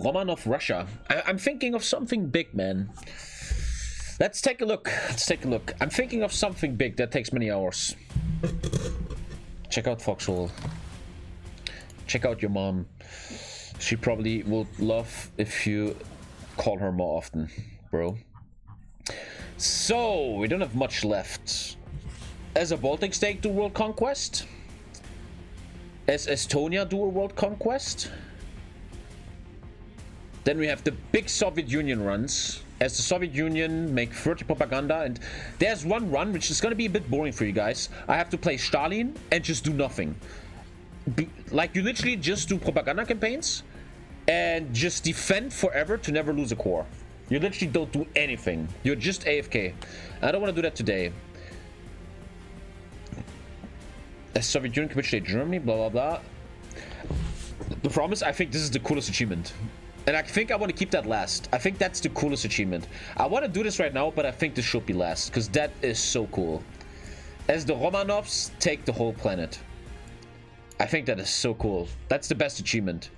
Romanov, Russia. I'm thinking of something big, man. Let's take a look. Let's take a look. I'm thinking of something big that takes many hours. Check out Foxhole. Check out your mom. She probably would love if you call her more often, bro. So, we don't have much left. As a Baltic state do world conquest? As Estonia do a world conquest? Then we have the big Soviet Union runs. As the Soviet Union make 30 propaganda, and there's one run which is gonna be a bit boring for you guys. I have to play Stalin and just do nothing. Like, you literally just do propaganda campaigns and just defend forever to never lose a core. You literally don't do anything. You're just AFK. I don't want to do that today. As Soviet Union capitulate Germany, blah blah blah. The problem is, I think this is the coolest achievement. And I think I want to keep that last. I think that's the coolest achievement. I want to do this right now, but I think this should be last, because that is so cool. As the Romanovs take the whole planet. I think that is so cool. That's the best achievement.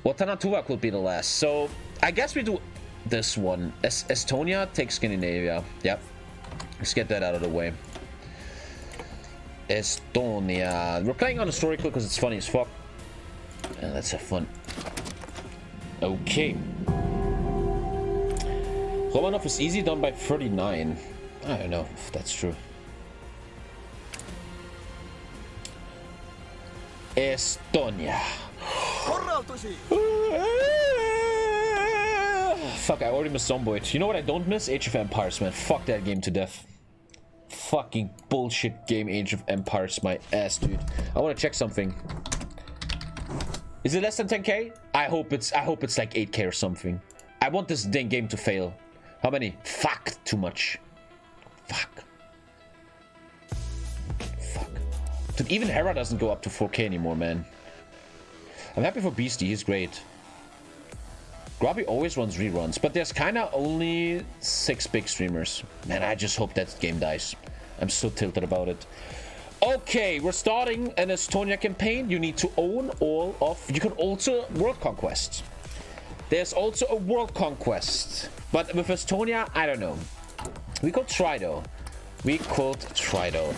Well, Tanatuva could be the last. So, I guess we do this one. Estonia takes Scandinavia. Yep. Let's get that out of the way. Estonia. We're playing on historical because it's funny as fuck. And let's have fun. Okay. Romanov is easy, done by 39. I don't know if that's true. Estonia. Fuck, I already missed Zomboid. You know what I don't miss? Age of Empires, man. Fuck that game to death. Fucking bullshit game, Age of Empires, my ass, dude. I want to check something. Is it less than 10k? I hope it's like 8k or something. I want this dang game to fail. How many? Fuck, too much. Fuck. Fuck. Dude, even Hera doesn't go up to 4k anymore, man. I'm happy for Beastie, he's great. Grubby always runs reruns, but there's kinda only 6 big streamers. Man, I just hope that game dies. I'm so tilted about it. Okay, we're starting an Estonia campaign. You need to own all of... You can also world conquest. There's also a world conquest. But with Estonia, I don't know. We could try though. We could try though.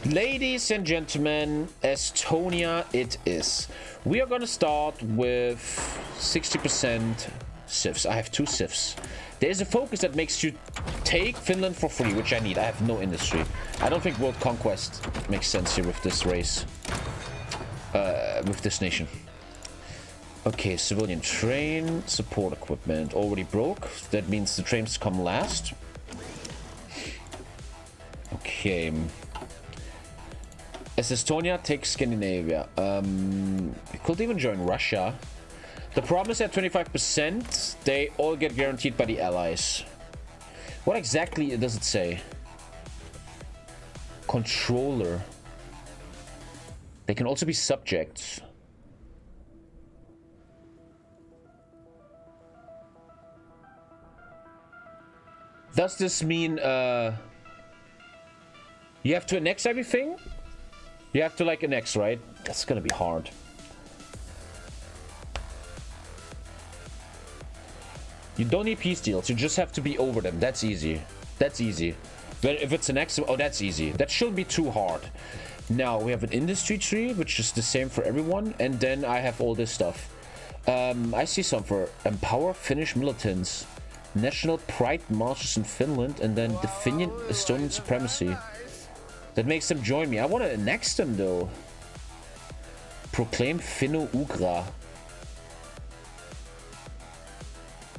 Ladies and gentlemen, Estonia it is. We are gonna start with 60% civs. I have 2 civs. There's a focus that makes you take Finland for free, which I need. I have no industry. I don't think world conquest makes sense here with this race. With this nation. Okay, civilian train, support equipment already broke. That means the trains come last. Okay. As Estonia takes Scandinavia. We could even join Russia. The problem is at 25%, they all get guaranteed by the allies. What exactly does it say? Controller. They can also be subjects. Does this mean, you have to annex everything? You have to, like, annex, right? That's gonna be hard. You don't need peace deals. You just have to be over them. That's easy. That's easy. But if it's an X... Oh, that's easy. That shouldn't be too hard. Now, we have an industry tree, which is the same for everyone. And then I have all this stuff. I see some for empower Finnish militants. National pride marches in Finland. And then definitive Estonian supremacy. That makes them join me. I want to annex them, though. Proclaim Finno-Ugra.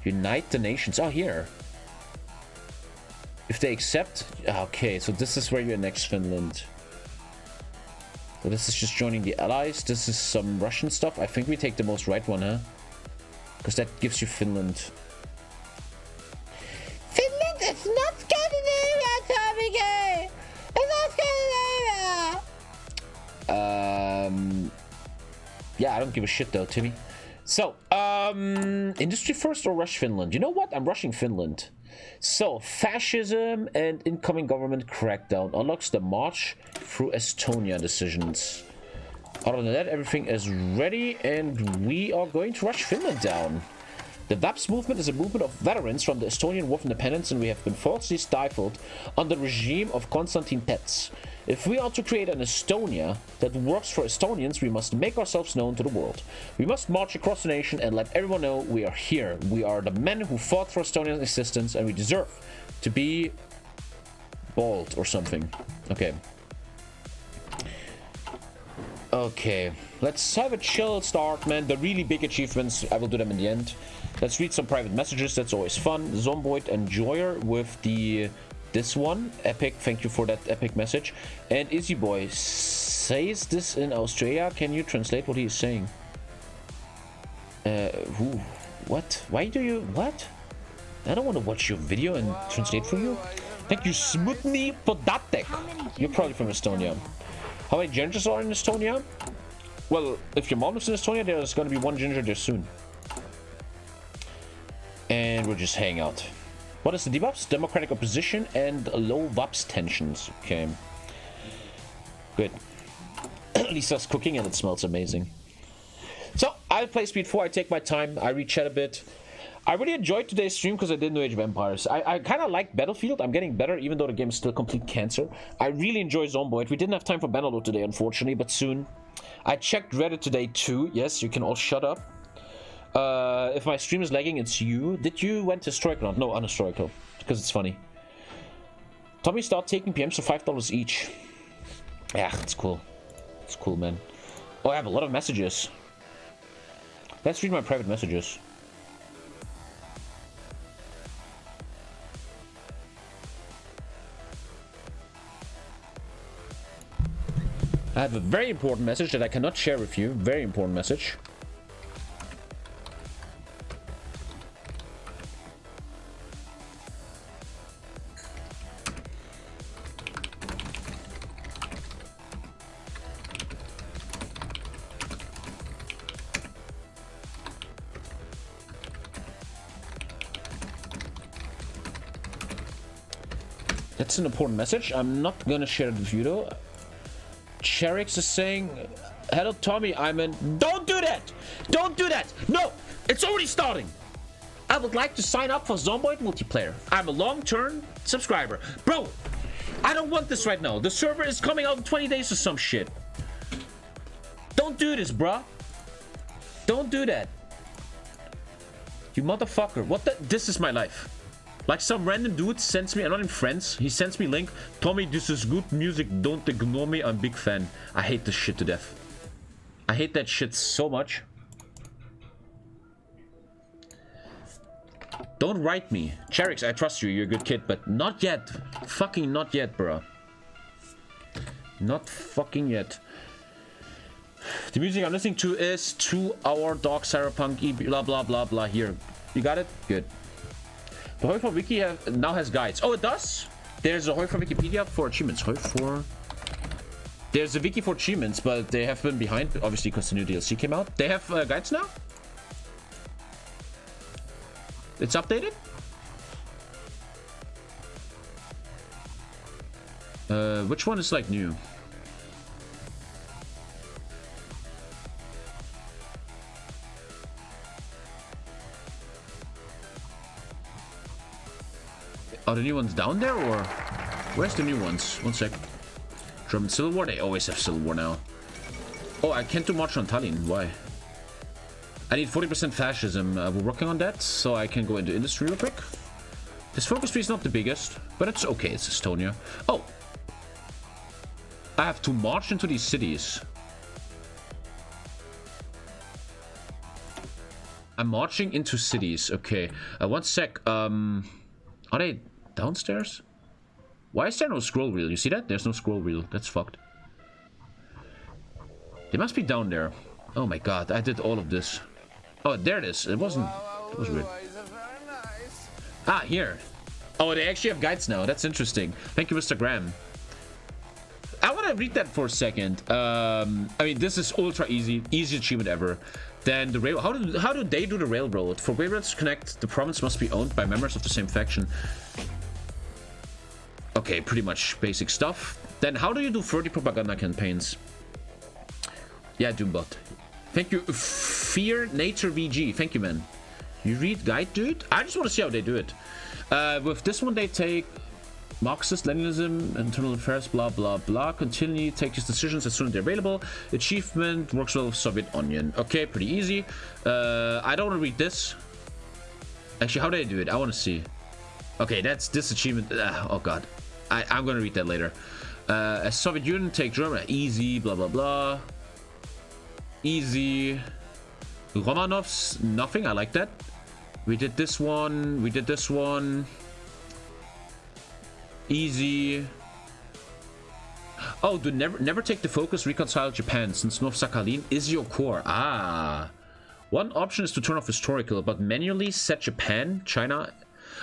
Unite the nations. Oh, here. If they accept... Okay, so this is where you annex Finland. So this is just joining the allies. This is some Russian stuff. I think we take the most right one, huh? Because that gives you Finland. Finland is not Scandinavia, TommyKay! It's not Scandinavia! Yeah, I don't give a shit though, Timmy. So, industry first or rush Finland? You know what? I'm rushing Finland. So, fascism and incoming government crackdown unlocks the march through Estonia decisions. Other than that, everything is ready, and we are going to rush Finland down. The VAPS movement is a movement of veterans from the Estonian War of Independence, and we have been falsely stifled under the regime of Konstantin Pets. If we are to create an Estonia that works for Estonians, we must make ourselves known to the world. We must march across the nation and let everyone know we are here. We are the men who fought for Estonian existence, and we deserve to be bald or something. Okay. Okay, let's have a chill start, man. The really big achievements, I will do them in the end. Let's read some private messages. That's always fun. Zomboid Enjoyer with this one. Epic, thank you for that epic message. And Izzy Boy says this in Australia. Can you translate what he is saying? Who? What? Why do you... What? I don't want to watch your video and translate for you. Thank you, Smutny Podatek. You're probably from Estonia. How many gingers are in Estonia? Well, if your mom lives in Estonia, there's going to be one ginger there soon. And we'll just hang out. What is the debuffs? Democratic opposition and low VAPS tensions. Okay. Good. Lisa's cooking and it smells amazing. So, I'll play Speed 4. I take my time. I read chat a bit. I really enjoyed today's stream because I did know Age of Empires. I kind of like Battlefield. I'm getting better, even though the game is still complete cancer. I really enjoy Zomboid. We didn't have time for Bannerlord today, unfortunately, but soon. I checked Reddit today, too. Yes, you can all shut up. If my stream is lagging, it's you. Did you went historical? No, unhistorical, because it's funny. Tommy, start taking PMs for $5 each. Yeah, it's cool. It's cool, man. Oh, I have a lot of messages. Let's read my private messages. I have a very important message that I cannot share with you. Very important message. That's an important message. I'm not gonna share it with you though. Cherix is saying, hello Tommy, I'm in... Don't do that! Don't do that! No! It's already starting! I would like to sign up for Zomboid multiplayer. I'm a long-term subscriber. Bro, I don't want this right now. The server is coming out in 20 days or some shit. Don't do this, bruh. Don't do that. You motherfucker. What the... This is my life. Like some random dude sends me, I'm not in friends, he sends me link, Tommy, this is good music, don't ignore me, I'm big fan. I hate this shit to death. I hate that shit so much. Don't write me. Cherix, I trust you, you're a good kid, but not yet. Fucking not yet, bro. Not fucking yet. The music I'm listening to is 2 Hour Dark Cyberpunk, blah blah blah blah. Here, you got it? Good. The HOI4 wiki now has guides. Oh, it does? There's a HOI4 Wikipedia for achievements. HOI4... There's a wiki for achievements, but they have been behind, obviously, because the new DLC came out. They have guides now? It's updated? Which one is, like, new? Are the new ones down there, or where's the new ones? One sec. German Civil War? They always have Civil War now. Oh, I can't do much on Tallinn. Why? I need 40% fascism. We're working on that, so I can go into industry real quick. This focus tree is not the biggest, but it's okay. It's Estonia. Oh! I have to march into these cities. I'm marching into cities. Okay. One sec. Are they... downstairs? Why is there no scroll wheel? You see that? There's no scroll wheel. That's fucked. They must be down there. Oh my god, I did all of this. Oh, there it is. It wasn't... It was weird. Ah, here. Oh, they actually have guides now. That's interesting. Thank you, Mr. Graham. I want to read that for a second. I mean, this is ultra easy. Easiest achievement ever. Then the rail... How do they do the railroad? For railroads to connect, the province must be owned by members of the same faction. Okay, pretty much basic stuff. Then how do you do 30 propaganda campaigns? Yeah, Doombot. Thank you. Fear Nature VG. Thank you, man. You read guide, dude? I just want to see how they do it. With this one, they take Marxist, Leninism, internal affairs, blah, blah, blah. Continually take his decisions as soon as they're available. Achievement works well with Soviet Onion. Okay, pretty easy. I don't want to read this. Actually, how do they do it? I want to see. Okay, that's this achievement. Oh, God. I'm going to read that later. As Soviet Union, take Germany. Easy, blah, blah, blah. Easy. Romanovs, nothing. I like that. We did this one. We did this one. Easy. Oh, do never take the focus. Reconcile Japan, since North Sakhalin is your core. Ah. One option is to turn off historical, but manually set Japan, China.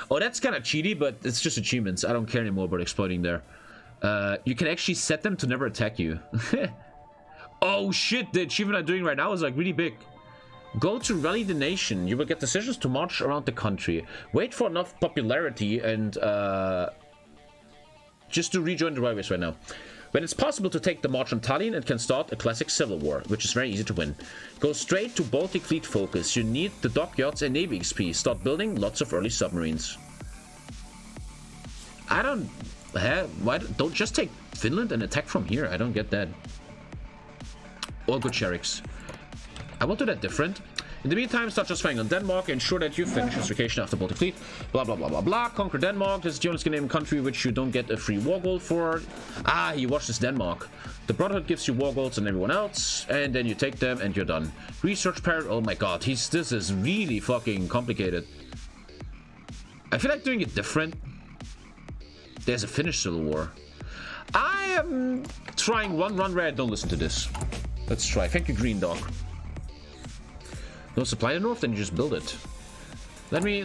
Oh, that's kind of cheaty, but it's just achievements. I don't care anymore about exploiting there. You can actually set them to never attack you. Oh shit, the achievement I'm doing right now is like really big. Go to rally the nation. You will get decisions to march around the country. Wait for enough popularity and just to rejoin the railways right now. When it's possible to take the march on Tallinn, it can start a classic civil war, which is very easy to win. Go straight to Baltic Fleet focus. You need the dockyards and Navy XP. Start building lots of early submarines. I don't... Why don't just take Finland and attack from here? I don't get that. All good Sherricks. I will do that different. In the meantime, start just firing on Denmark. Ensure that you finish this vacation after Baltic Fleet. Blah, blah, blah, blah, blah. Conquer Denmark. This is the only Scandinavian country which you don't get a free war gold for. Ah, you watch this Denmark. The Brotherhood gives you war golds and everyone else. And then you take them and you're done. Research parrot. Oh my god. This is really fucking complicated. I feel like doing it different. There's a Finnish civil war. I am trying one run where I don't listen to this. Let's try. Thank you, Green Dog. No supply in the north, then you just build it. Let me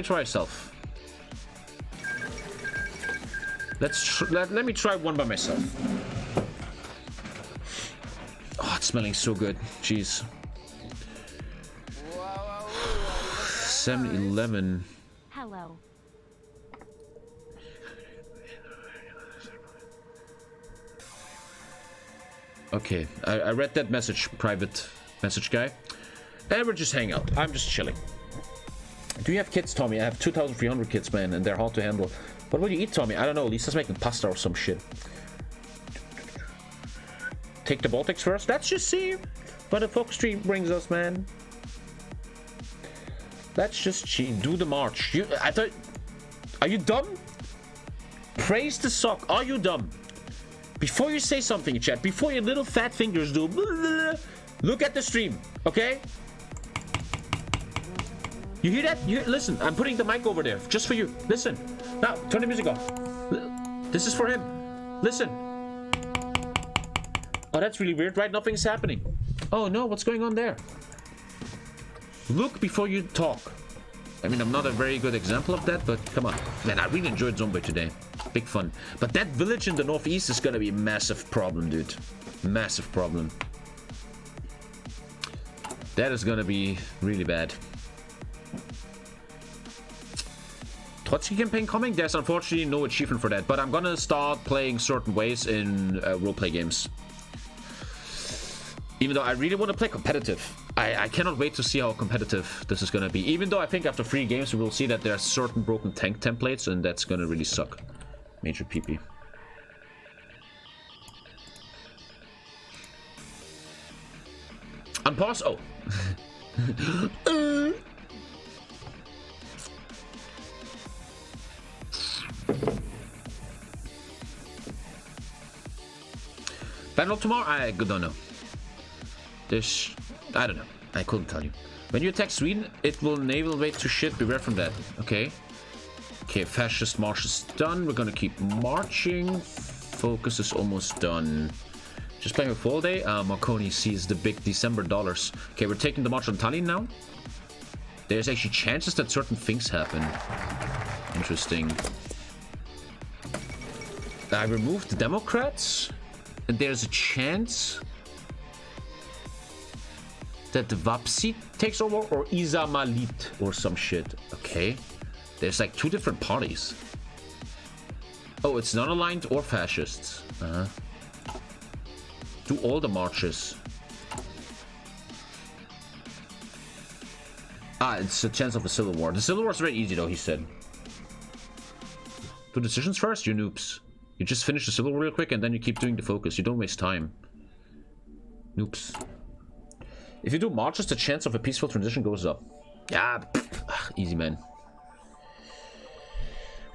try myself. Let me try one by myself. Oh, it's smelling so good. Jeez. 7-11. Hello. Okay, I read that message, private message guy. And we're just hanging out. I'm just chilling. Do you have kids, Tommy? I have 2,300 kids, man, and they're hard to handle. What will you eat, Tommy? I don't know. Lisa's making pasta or some shit. Take the Baltics first. Let's just see what the focus tree brings us, man. Let's just do the march. I thought... Are you dumb? Praise the sock. Are you dumb? Before you say something, chat, before your little fat fingers do, look at the stream, okay? You hear that? Listen, I'm putting the mic over there, just for you. Listen. Now, turn the music off. This is for him. Listen. Oh, that's really weird, right? Nothing's happening. Oh, no, what's going on there? Look before you talk. I mean, I'm not a very good example of that, but come on. Man, I really enjoyed Zombie today. Big fun. But that village in the northeast is gonna be a massive problem, dude. Massive problem. That is gonna be really bad. Trotsky campaign coming? There's unfortunately no achievement for that, but I'm gonna start playing certain ways in roleplay games. Even though I really want to play competitive. I cannot wait to see how competitive this is gonna be. Even though I think after 3 games we will see that there are certain broken tank templates, and that's gonna really suck. Major PP. Unpause. Oh. Battle tomorrow? I don't know. I don't know. I couldn't tell you. When you attack Sweden, it will naval weight to shit. Beware from that. Okay. Okay, fascist march is done. We're gonna keep marching. Focus is almost done. Just playing a full day. Marconi sees the big December dollars. Okay, we're taking the march on Tallinn now. There's actually chances that certain things happen. Interesting. I removed the Democrats. And there's a chance that the Vapsi takes over, or Izamalit or some shit. Okay. There's like 2 different parties. Oh, it's non-aligned or fascists. Do all the marches. Ah, it's a chance of a civil war. The civil war is very easy though, he said. Do decisions first, you noobs. You just finish the civil war real quick and then you keep doing the focus. You don't waste time. Noobs. If you do marches, the chance of a peaceful transition goes up. Yeah, easy, man.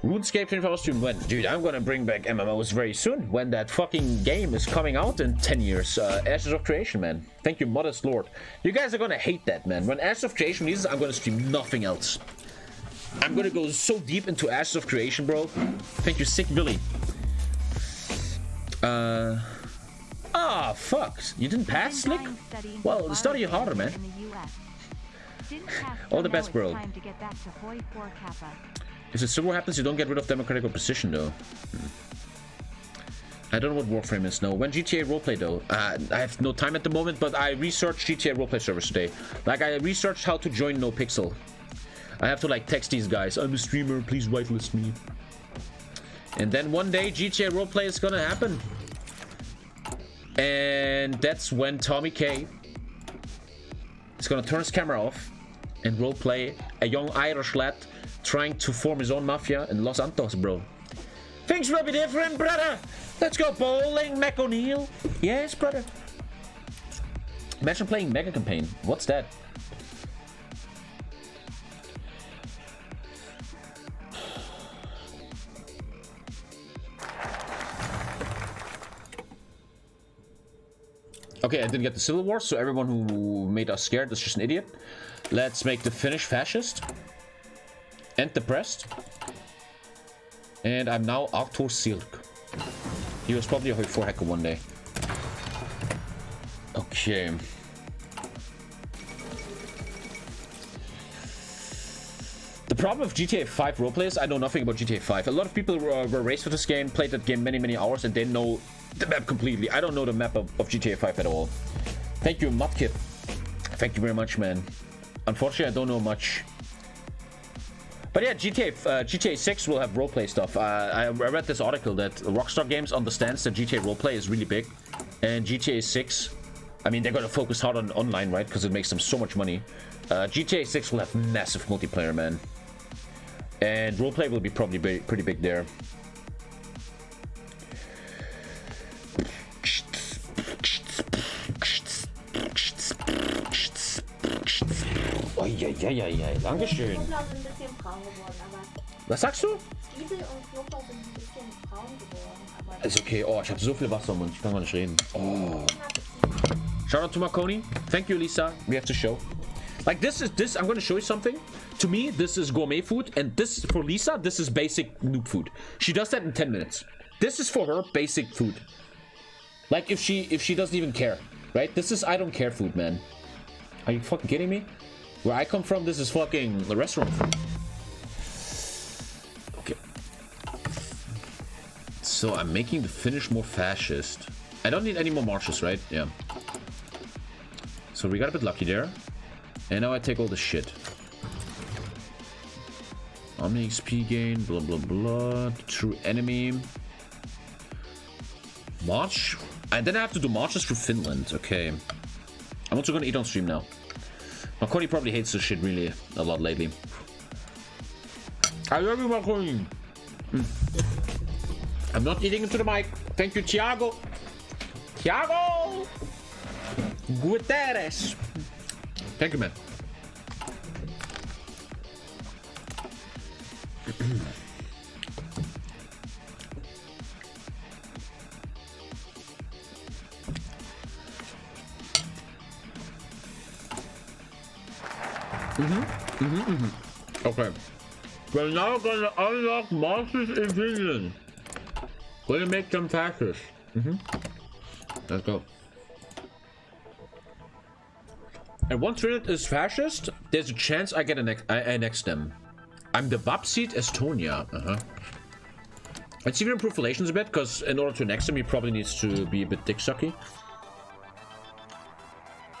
RuneScape 24-hour stream when? Dude, I'm gonna bring back MMOs very soon. When that fucking game is coming out in 10 years. Ashes of Creation, man. Thank you, Modest Lord. You guys are gonna hate that, man. When Ashes of Creation releases, I'm gonna stream nothing else. I'm gonna go so deep into Ashes of Creation, bro. Thank you, Sick Billy. Ah, fuck. You didn't pass, Slick? Well, study harder, man. All the best, bro. If the civil war happens, you don't get rid of democratic opposition, though. I don't know what Warframe is, no. When GTA roleplay, though? I have no time at the moment, but I researched GTA roleplay servers today. Like, I researched how to join NoPixel. I have to, like, text these guys. I'm a streamer, please whitelist me. And then one day, GTA roleplay is gonna happen. And that's when TommyKay is gonna turn his camera off and roleplay a young Irish lad trying to form his own mafia in Los Santos, bro. Things will be different, brother. Let's go bowling, Mac O'Neill. Yes, brother. Imagine playing Mega Campaign. What's that? Okay, I didn't get the Civil War, so everyone who made us scared is just an idiot. Let's make the Finnish fascist. And depressed. And I'm now Arthur Silk. He was probably a HOI4 hacker one day. Okay. The problem with GTA 5 roleplay is I know nothing about GTA 5. A lot of people were raised with this game, played that game many hours, and they know the map completely. I don't know the map of GTA 5 at all. Thank you, Mudkip. Thank you very much, man. Unfortunately, I don't know much. But yeah, GTA 6 will have roleplay stuff. I read this article that Rockstar Games understands that GTA roleplay is really big. And GTA 6, I mean, they're going to focus hard on online, right? Because it makes them so much money. GTA 6 will have massive multiplayer, man. And roleplay will be probably pretty big there. Eieieiei, Dankeschön. Was sagst du? Ist okay. Oh, ich habe so viel Wasser im Mund. Ich kann gar nicht reden. Oh. Shout out to Marconi. Thank you, Lisa. We have to show. Like this. I'm going to show you something. To me, this is gourmet food, and this for Lisa, this is basic noob food. She does that in 10 minutes. This is for her basic food. Like if she doesn't even care, right? This is I don't care food, man. Are you fucking kidding me? Where I come from, this is fucking the restaurant food. Okay. So I'm making the Finnish more fascist. I don't need any more marches, right? Yeah. So we got a bit lucky there. And now I take all the shit. Omni XP gain, blah blah blah. True enemy. March. And then I have to do marches through Finland. Okay. I'm also gonna eat on stream now. Marconi probably hates this shit really a lot lately. I love you, Marconi. I'm not eating into the mic. Thank you, Thiago. Thiago! Guterres. Thank you, man. Okay. We're now gonna unlock marches in Finland. Gonna make them fascist. Let's go. And once Finland is fascist, there's a chance I get annex them. I'm the Vapseed Estonia. Let's even improve relations a bit, because in order to annex them, he probably needs to be a bit dick-sucky.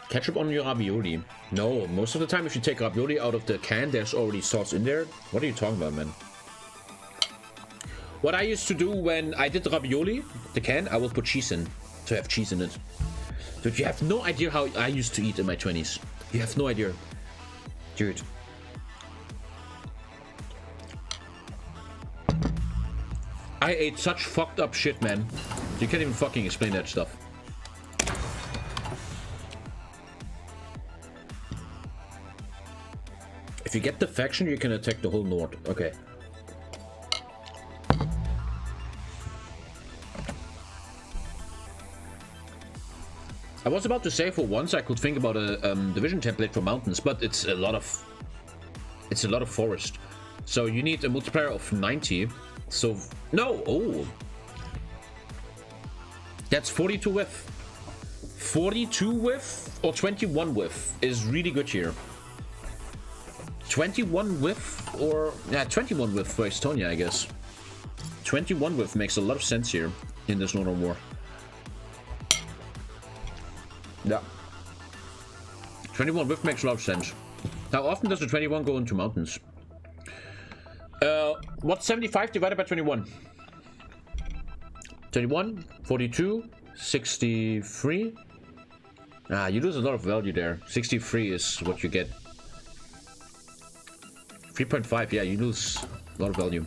Ketchup on your ravioli. No, most of the time if you take ravioli out of the can, there's already sauce in there. What are you talking about, man? What I used to do when I did ravioli, the can, I would put cheese in. To have cheese in it. So you have no idea how I used to eat in my 20s. You have no idea. Dude, I ate such fucked up shit, man. You can't even fucking explain that stuff. If you get the faction, you can attack the whole North. Okay. I was about to say for once I could think about a division template for mountains, but it's a lot of forest. So you need a multiplier of 90. So no, oh, that's 42 width. 42 width or 21 width is really good here. 21 width or yeah, 21 width for Estonia, I guess. 21 width makes a lot of sense here in this Northern War. Yeah. 21 width makes a lot of sense. How often does the 21 go into mountains? What's 75 divided by 21? 21, 42, 63. Ah, you lose a lot of value there. 63 is what you get. 3.5, yeah, you lose a lot of value.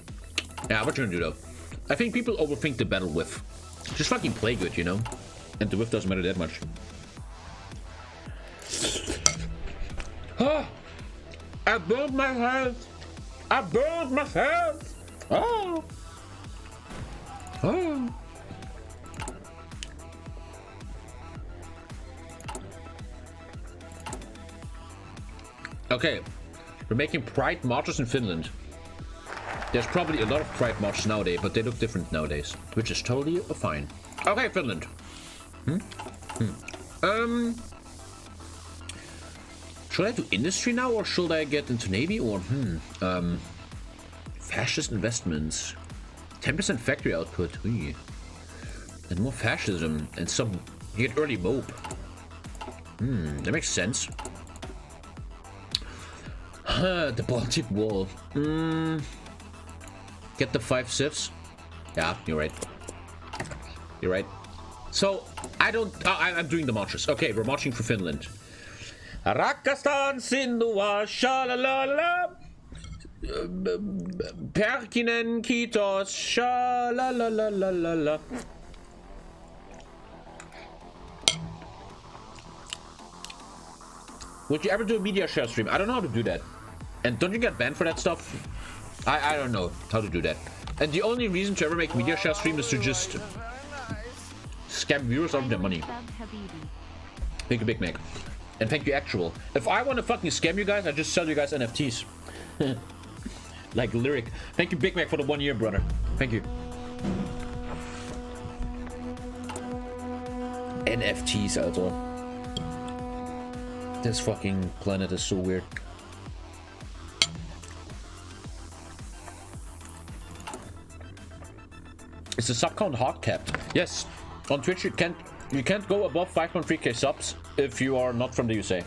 Yeah, what you gonna do though? I think people overthink the battle width. Just fucking play good, you know? And the width doesn't matter that much. Oh, I burned my head. I burned my head. Oh. Oh. Okay, we're making pride marches in Finland. There's probably a lot of pride marches nowadays, but they look different nowadays, which is totally fine. Okay, Finland. Should I do industry now, or should I get into navy, or fascist investments, 10% factory output, and more fascism, and some you get early mope. That makes sense. The Baltic Wall. Get the 5 civs. Yeah, you're right. You're right. So I don't. I'm doing the marches. Okay, we're marching for Finland. Rakastan Sindua Shalalala Perkinen Kitos Shalalalala. Would you ever do a media share stream? I don't know how to do that. And don't you get banned for that stuff? I don't know how to do that. And the only reason to ever make media share stream is to just scam viewers out of their money. Thank you, Big Mac. And thank you, Actual. If I want to fucking scam you guys, I just sell you guys NFTs. Like Lyric. Thank you, Big Mac, for the 1 year, brother. Thank you. NFTs, also. This fucking planet is so weird. Is the sub count hard capped? Yes. On Twitch you can't go above 5.3k subs if you are not from the USA.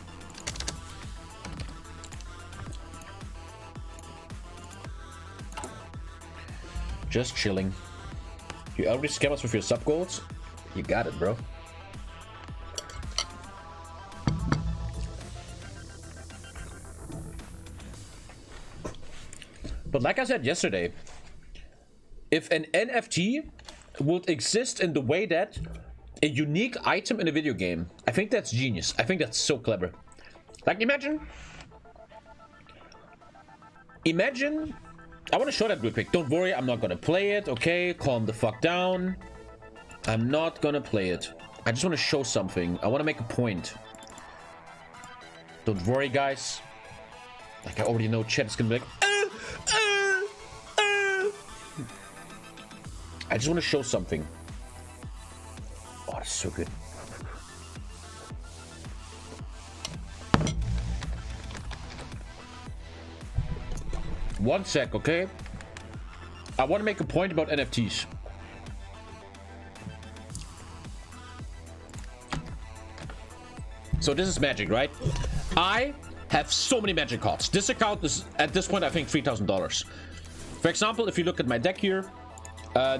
Just chilling. You already scam us with your sub goals? You got it, bro. But like I said yesterday, if an NFT would exist in the way that a unique item in a video game, I think that's genius. I think that's so clever. Like, imagine, I want to show that real quick. Don't worry, I'm not gonna play it, okay? Calm the fuck down. I'm not gonna play it. I just want to show something. I want to make a point. Don't worry, guys. Like, I already know chat is gonna be like, I just want to show something. Oh, that's so good. One sec, okay? I want to make a point about NFTs. So this is Magic, right? I have so many Magic cards. This account is, at this point, I think $3,000. For example, if you look at my deck here,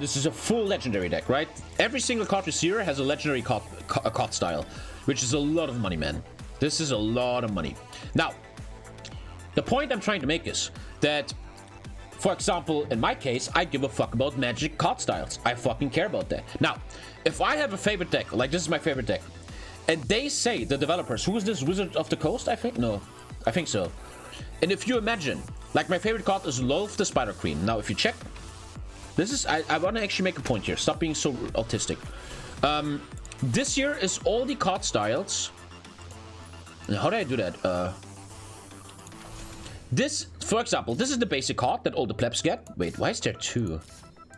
this is a full legendary deck, right? Every single card you see here has a legendary card style, which is a lot of money, man. This is a lot of money. Now, the point I'm trying to make is that For example, in my case, I give a fuck about Magic card styles. I fucking care about that. Now, if I have a favorite deck, like this is my favorite deck, and they say, the developers, who is this, Wizard of the Coast, I think? No, I think so. And if you imagine, like my favorite card is Loath the Spider Queen. Now, if you check, this is, I want to actually make a point here. Stop being so autistic. This here is all the card styles. How do I do that? This, for example, this is the basic card that all the plebs get. Wait, why is there two?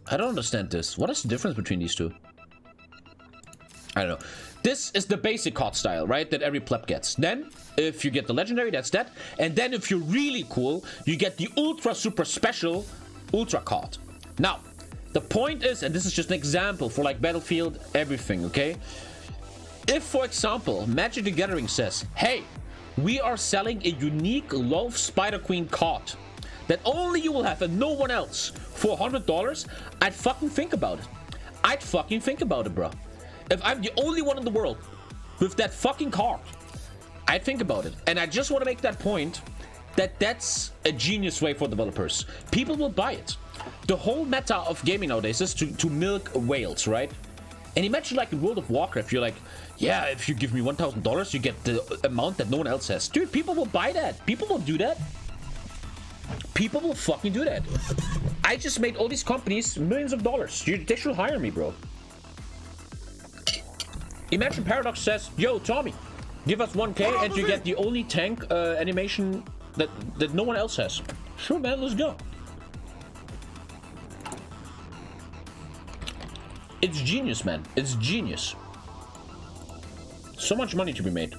I don't understand this. What is the difference between these two? I don't know. This is the basic card style, right? That every pleb gets. Then, if you get the legendary, that's that. And then if you're really cool, you get the ultra super special ultra card. Now, the point is, and this is just an example for like Battlefield, everything, okay? If, for example, Magic the Gathering says, hey, we are selling a unique Loath Spider Queen card that only you will have and no one else for $100, I'd fucking think about it. I'd fucking think about it, bro. If I'm the only one in the world with that fucking card, I'd think about it. And I just want to make that point that that's a genius way for developers. People will buy it. The whole meta of gaming nowadays is to milk whales, right? And imagine like in World of Warcraft, you're like, yeah, if you give me $1,000, you get the amount that no one else has. Dude, people will buy that. People will do that. People will fucking do that. I just made all these companies millions of dollars. They should hire me, bro. Imagine Paradox says, yo, Tommy, give us 1K and you get the only tank animation that no one else has. Sure, man, let's go. It's genius, man. It's genius. So much money to be made.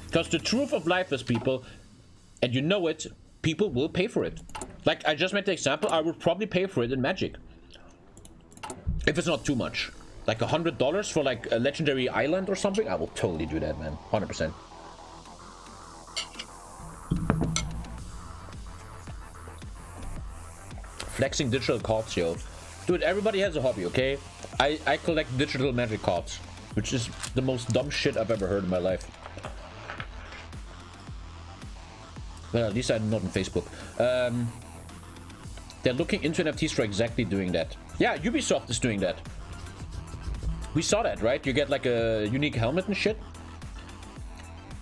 Because the truth of life is, people, and you know it, people will pay for it. Like, I just made the example, I would probably pay for it in Magic. If it's not too much. Like $100 for like a legendary island or something, I will totally do that, man. 100%. Flexing digital cards, yo. Dude, everybody has a hobby, okay? I collect digital Magic cards, which is the most dumb shit I've ever heard in my life. Well, at least I'm not on Facebook. They're looking into NFTs for exactly doing that. Yeah, Ubisoft is doing that. We saw that, right? You get like a unique helmet and shit.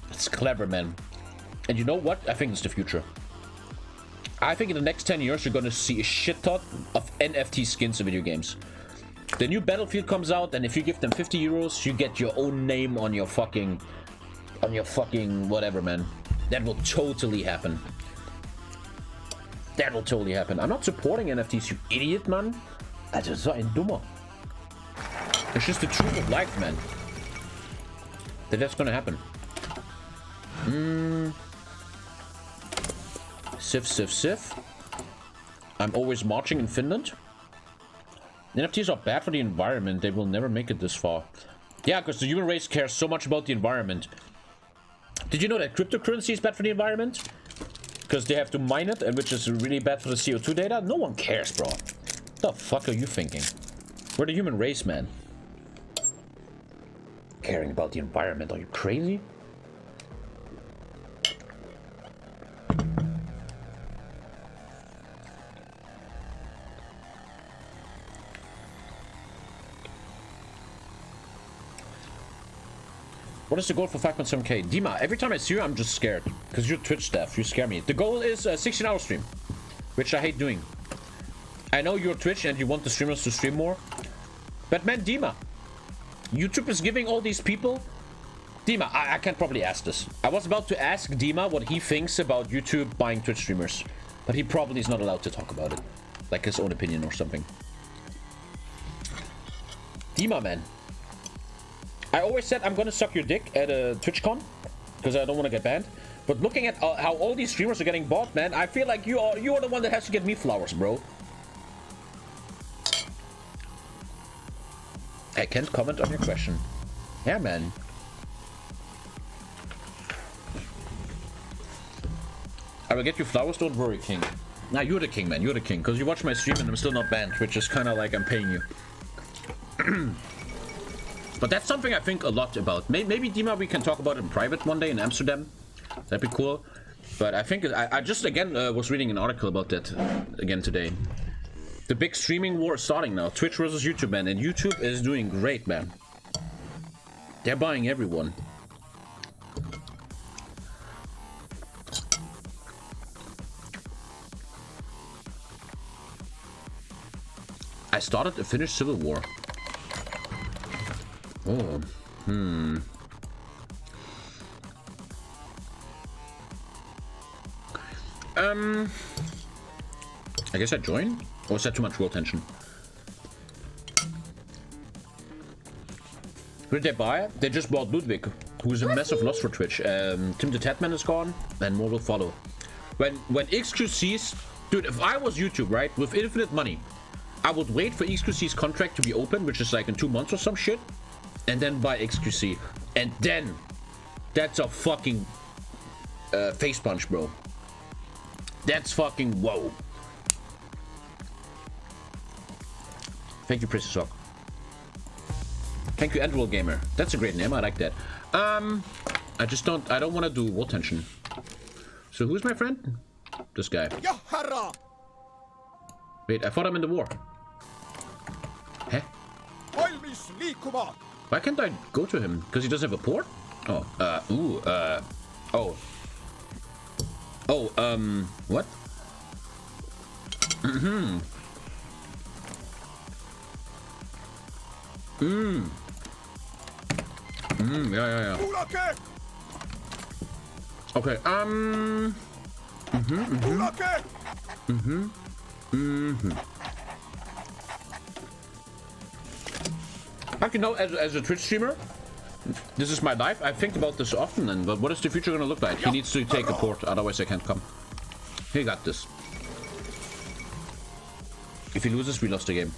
It's clever, man. And you know what? I think it's the future. I think in the next 10 years, you're gonna see a shit ton of NFT skins in video games. The new Battlefield comes out, and if you give them 50 euros, you get your own name on your fucking whatever, man. That will totally happen. That will totally happen. I'm not supporting NFTs, you idiot, man. Das ist so ein Dummer. It's just the truth of life, man. That's gonna happen. Sif. I'm always marching in Finland. NFTs are bad for the environment. They will never make it this far. Yeah, because the human race cares so much about the environment. Did you know that cryptocurrency is bad for the environment? Because they have to mine it, and which is really bad for the CO2 data? No one cares, bro. What the fuck are you thinking? We're the human race, man. Caring about the environment. Are you crazy? What is the goal for 5.7k? Dima, every time I see you, I'm just scared. Because you're Twitch staff. You scare me. The goal is a 16-hour stream. Which I hate doing. I know you're Twitch and you want the streamers to stream more. But man, Dima. YouTube is giving all these people... Dima, I can probably ask this. I was about to ask Dima what he thinks about YouTube buying Twitch streamers. But he probably is not allowed to talk about it. Like his own opinion or something. Dima, man. I always said I'm gonna suck your dick at a TwitchCon because I don't want to get banned. But looking at how all these streamers are getting bought, man, I feel like you are the one that has to get me flowers, bro. I can't comment on your question. Yeah, man. I will get you flowers, don't worry, King. Nah, you're the king, man. You're the king. Because you watch my stream and I'm still not banned, which is kind of like I'm paying you. But that's something I think a lot about. Maybe, Dima, we can talk about it in private one day in Amsterdam. That'd be cool. But I think I just again was reading an article about that again today. The big streaming war is starting now. Twitch versus YouTube, man, and YouTube is doing great, man. They're buying everyone. I started a Finnish civil war. Oh, I guess I join? Or is that too much world tension? Who did they buy? They just bought Ludwig, who's a massive loss for Twitch. Tim the Tatman is gone, and more will follow. When XQC's... Dude, if I was YouTube, right, with infinite money, I would wait for XQC's contract to be open, which is like in 2 months or some shit, and then buy XQC. And then, that's a fucking face punch, bro. That's fucking whoa. Thank you, Precious Sock. Thank you, Android Gamer. That's a great name. I like that. I don't want to do war tension. So who's my friend? This guy. Wait, I thought I'm in the war. Huh? Why can't I go to him? Because he doesn't have a port? Oh, oh. Oh, what? Yeah. Okay, Actually, no, as a Twitch streamer, this is my life. I think about this often, and but what is the future gonna look like? He needs to take a port, otherwise I can't come. He got this. If he loses, we lost the game.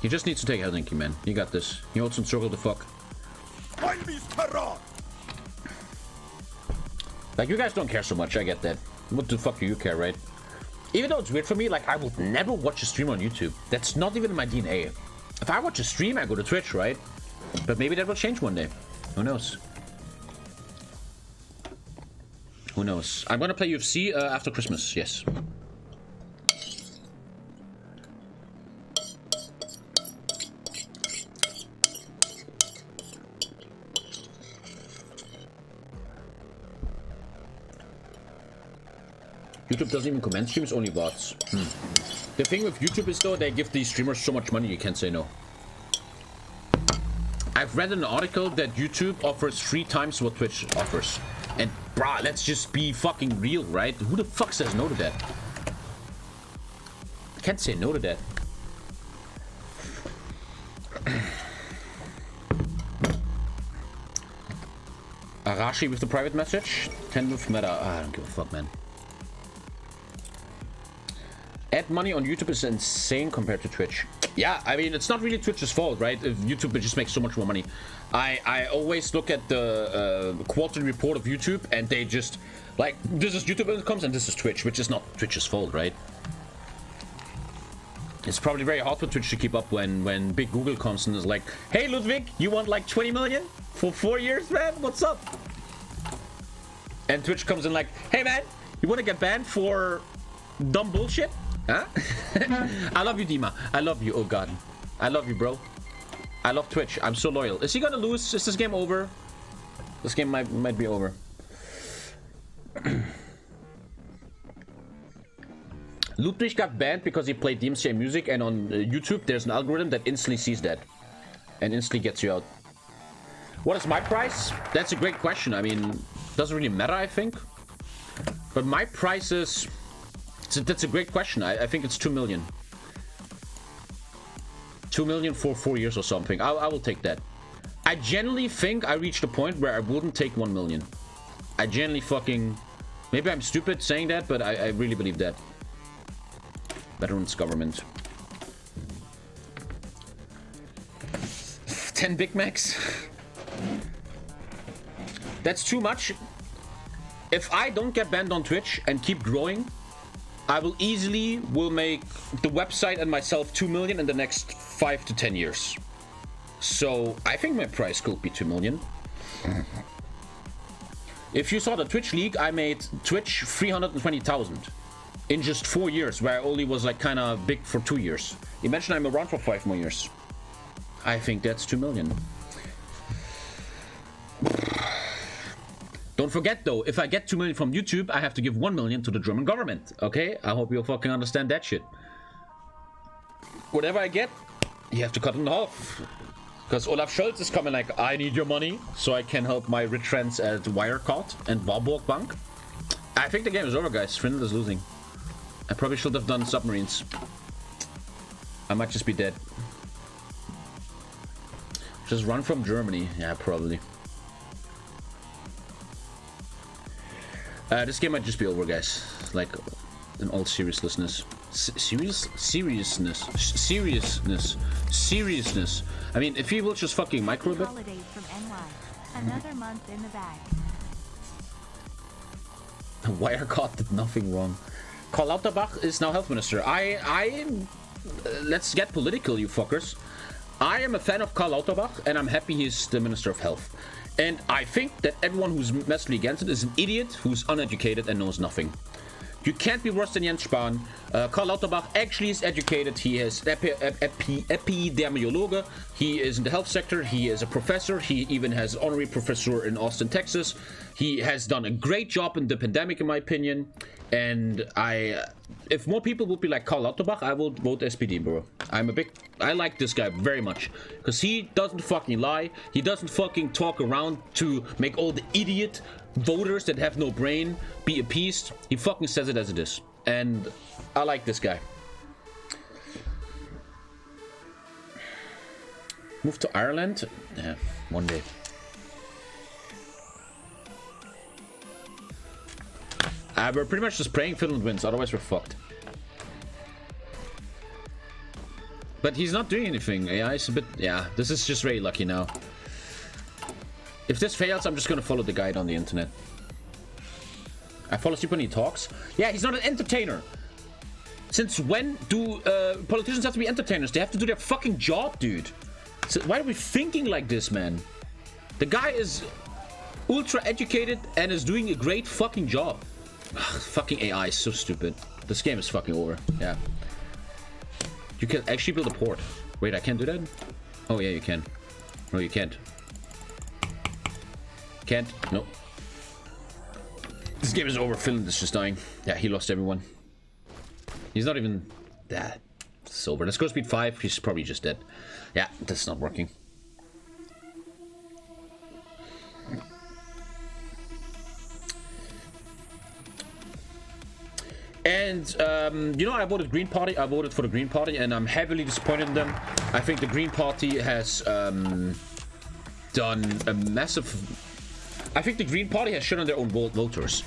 He just needs to take Helsinki, man. He got this. He also circle the fuck. Like, you guys don't care so much, I get that. What the fuck do you care, right? Even though it's weird for me, like, I would never watch a stream on YouTube. That's not even in my DNA. If I watch a stream, I go to Twitch, right? But maybe that will change one day. Who knows? Who knows? I'm gonna play UFC after Christmas, yes. YouTube doesn't even comment streams, only VODs. The thing with YouTube is, though, they give these streamers so much money, you can't say no. I've read an article that YouTube offers 3 times what Twitch offers. And, brah, let's just be fucking real, right? Who the fuck says no to that? I can't say no to that. Arashi with the private message. 10 with meta. I don't give a fuck, man. Ad money on YouTube is insane compared to Twitch. Yeah, I mean, it's not really Twitch's fault, right? If YouTube just makes so much more money. I always look at the quarterly report of YouTube, and they just, like, this is YouTube incomes and this is Twitch, which is not Twitch's fault, right? It's probably very hard for Twitch to keep up when big Google comes and is like, hey, Ludwig, you want like 20 million for 4 years, man? What's up? And Twitch comes in like, hey, man, you want to get banned for dumb bullshit? Huh? I love you, Dima. I love you. Oh, God. I love you, bro. I love Twitch. I'm so loyal. Is he gonna lose? Is this game over? This game might be over. Ludwig got banned because he played DMCA music, and on YouTube, there's an algorithm that instantly sees that. And instantly gets you out. What is my price? That's a great question. I mean, doesn't really matter, I think. But my price is... That's a great question. I think it's 2 million. 2 million for 4 years or something. I will take that. I genuinely think I reached a point where I wouldn't take 1 million. I genuinely fucking... Maybe I'm stupid saying that, but I really believe that. Veterans government. 10 Big Macs? That's too much. If I don't get banned on Twitch and keep growing, I will make the website and myself 2 million in the next 5 to 10 years. So I think my price could be 2 million. If you saw the Twitch league, I made Twitch 320,000 in just 4 years, where I only was like kind of big for 2 years. Imagine I'm around for 5 more years. I think that's 2 million. Don't forget though, if I get 2 million from YouTube, I have to give 1 million to the German government. Okay? I hope you fucking understand that shit. Whatever I get, you have to cut in half. Because Olaf Scholz is coming like, I need your money so I can help my rich friends at Wirecard and Warburg Bank. I think the game is over, guys. Finland is losing. I probably should have done submarines. I might just be dead. Just run from Germany. Yeah, probably. This game might just be over, guys. Like, in all seriousness. Seriousness. I mean, if he will just fucking micro a bit. Holidays from NY. Another month in the bag. Wirecard did nothing wrong. Karl Lauterbach is now health minister. Let's get political, you fuckers. I am a fan of Karl Lauterbach, and I'm happy he's the minister of health. And I think that everyone who's massively against it is an idiot who's uneducated and knows nothing. You can't be worse than Jens Spahn. Karl Lauterbach actually is educated. He is epidemiologue. He is in the health sector. He is a professor. He even has an honorary professor in Austin, Texas. He has done a great job in the pandemic, in my opinion. And if more people would be like Karl Lauterbach, I will vote SPD, bro. I like this guy very much. Because he doesn't fucking lie. He doesn't fucking talk around to make all the idiot voters that have no brain be appeased. He fucking says it as it is. And I like this guy. Move to Ireland? Yeah, one day. We're pretty much just praying Finland wins, otherwise we're fucked. But he's not doing anything. Yeah, it's a bit... Yeah, this is just very lucky now. If this fails, I'm just gonna follow the guide on the internet. I fall asleep when he talks. Yeah, he's not an entertainer. Since when do politicians have to be entertainers? They have to do their fucking job, dude. So why are we thinking like this, man? The guy is ultra educated and is doing a great fucking job. Ugh, fucking AI is so stupid. This game is fucking over. Yeah. You can actually build a port. Wait, I can't do that? Oh yeah, you can. No, you can't. Can't. No. This game is over. Finland is just dying. Yeah, he lost everyone. He's not even that. It's over. Let's go speed 5. He's probably just dead. Yeah, that's not working. And, you know, I voted Green Party. I voted for the Green Party, and I'm heavily disappointed in them. I think the Green Party has done a massive... I think the Green Party has shit on their own voters.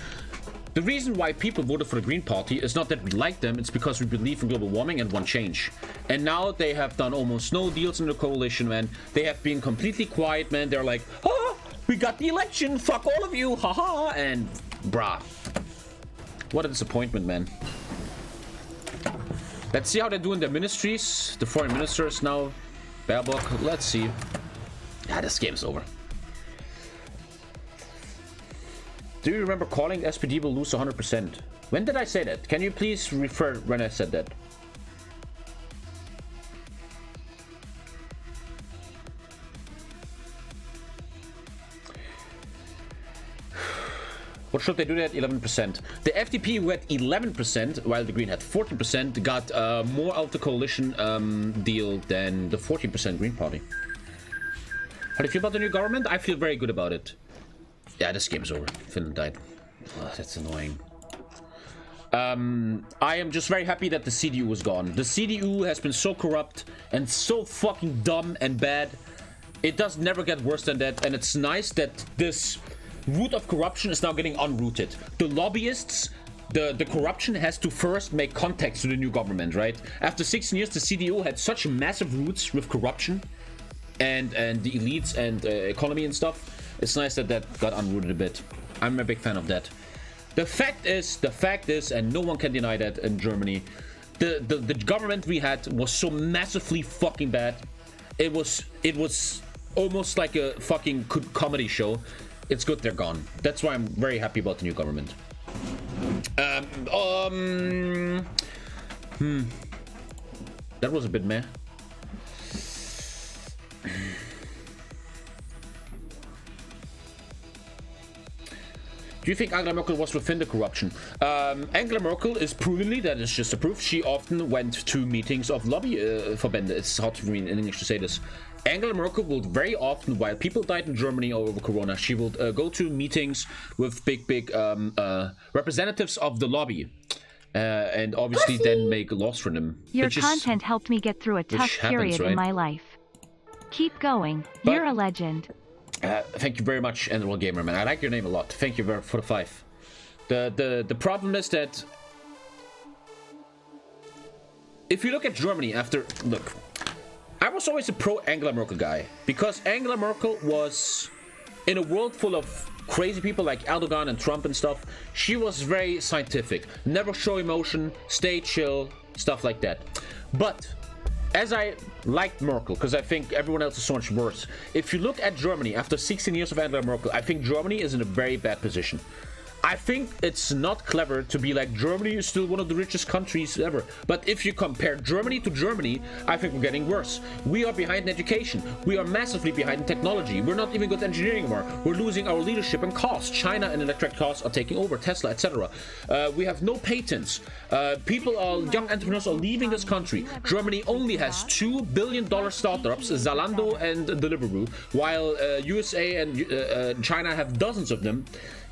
The reason why people voted for the Green Party is not that we like them, it's because we believe in global warming and want change. And now they have done almost no deals in the coalition, man. They have been completely quiet, man. They're like, ah, we got the election, fuck all of you, haha, and brah. What a disappointment, man. Let's see how they're doing their ministries. The foreign ministers now. Baerbock, let's see. Yeah, this game's over. Do you remember calling SPD will lose 100%? When did I say that? Can you please refer when I said that? What should they do at 11%? The FDP, who had 11%, while the Green had 14%, got more out of the coalition deal than the 14% Green Party. How do you feel about the new government? I feel very good about it. Yeah, this game's over. Finland died. Oh, that's annoying. I am just very happy that the CDU was gone. The CDU has been so corrupt and so fucking dumb and bad. It does never get worse than that, and it's nice that this root of corruption is now getting unrooted. The lobbyists, the corruption has to first make contact to the new government, right? After 16 years, the CDU had such massive roots with corruption and the elites and economy and stuff. It's nice that that got unrooted a bit. I'm a big fan of that. The fact is, and no one can deny that in Germany, the government we had was so massively fucking bad. It was almost like a fucking comedy show. it's good they're gone. That's why I'm very happy about the new government. That was a bit meh. Do you think Angela Merkel was within the corruption? Angela Merkel is provably, that is just a proof, she often went to meetings of lobby Verbände. It's hard for me in English to say this. Angela Merkel would very often, while people died in Germany over Corona, she would go to meetings with big representatives of the lobby. And obviously then make laws for them. Your content helped me get through a tough period in my life. Keep going. You're a legend. Thank you very much, Enderwall Gamer, man. I like your name a lot. Thank you for the 5. The problem is that if you look at Germany after... Look, I was always a pro-Angela Merkel guy. Because Angela Merkel was in a world full of crazy people like Erdogan and Trump and stuff. She was very scientific. Never show emotion, stay chill, stuff like that. But as I liked Merkel, because I think everyone else is so much worse. If you look at Germany, after 16 years of Angela Merkel, I think Germany is in a very bad position. I think it's not clever to be like, Germany is still one of the richest countries ever. But if you compare Germany to Germany, I think we're getting worse. We are behind in education. We are massively behind in technology. We're not even good at engineering anymore. We're losing our leadership and costs. China and electric cars are taking over, Tesla, etc. We have no patents. Young entrepreneurs are leaving this country. Germany only has $2 billion startups, Zalando and Deliveroo, while USA and China have dozens of them.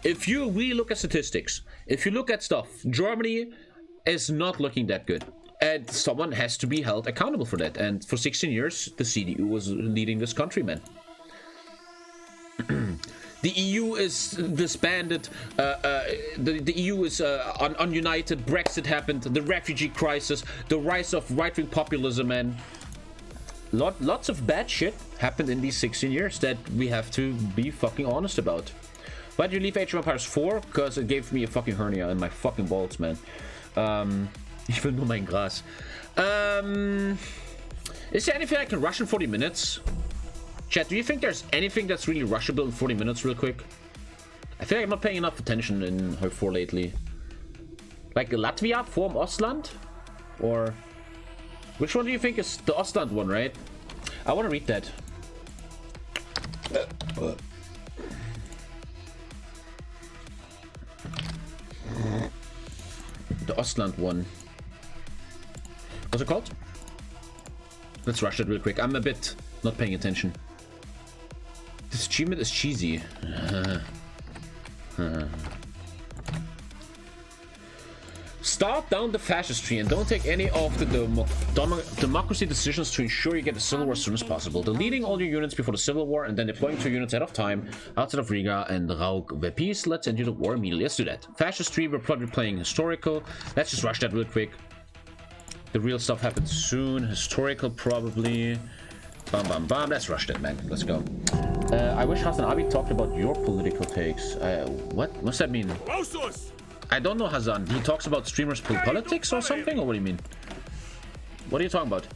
If you really look at statistics, if you look at stuff, Germany is not looking that good. And someone has to be held accountable for that. And for 16 years, the CDU was leading this country, man. The EU is disbanded. The EU is ununited. Brexit happened. The refugee crisis. The rise of right-wing populism, and lots of bad shit happened in these 16 years that we have to be fucking honest about. Why did you leave Age of Empires 4? Because it gave me a fucking hernia in my fucking balls, man. Ich will nur mein Gras. Is there anything I can rush in 40 minutes? Chat, do you think there's anything that's really rushable in 40 minutes real quick? I feel like I'm not paying enough attention in HOI4 lately. Like Latvia, Form Ostland? Or... which one do you think is the Ostland one, right? I want to read that. The Ostland one. What's it called? Let's rush it real quick. I'm a bit not paying attention. This achievement is cheesy. Start down the fascist tree and don't take any of the democracy decisions to ensure you get the Civil War as soon as possible. Deleting all your units before the Civil War and then deploying 2 units ahead of time outside of Riga and Rauk. The peace, let's end the war immediately. Let's do that. Fascist tree, we're probably playing historical. Let's just rush that real quick. The real stuff happens soon. Historical, probably. Bam, bam, bam. Let's rush that, man. Let's go. I wish Hassan Abi talked about your political takes. What? What's that mean? I don't know, Hazan. He talks about streamers' politics or something? Or what do you mean? What are you talking about?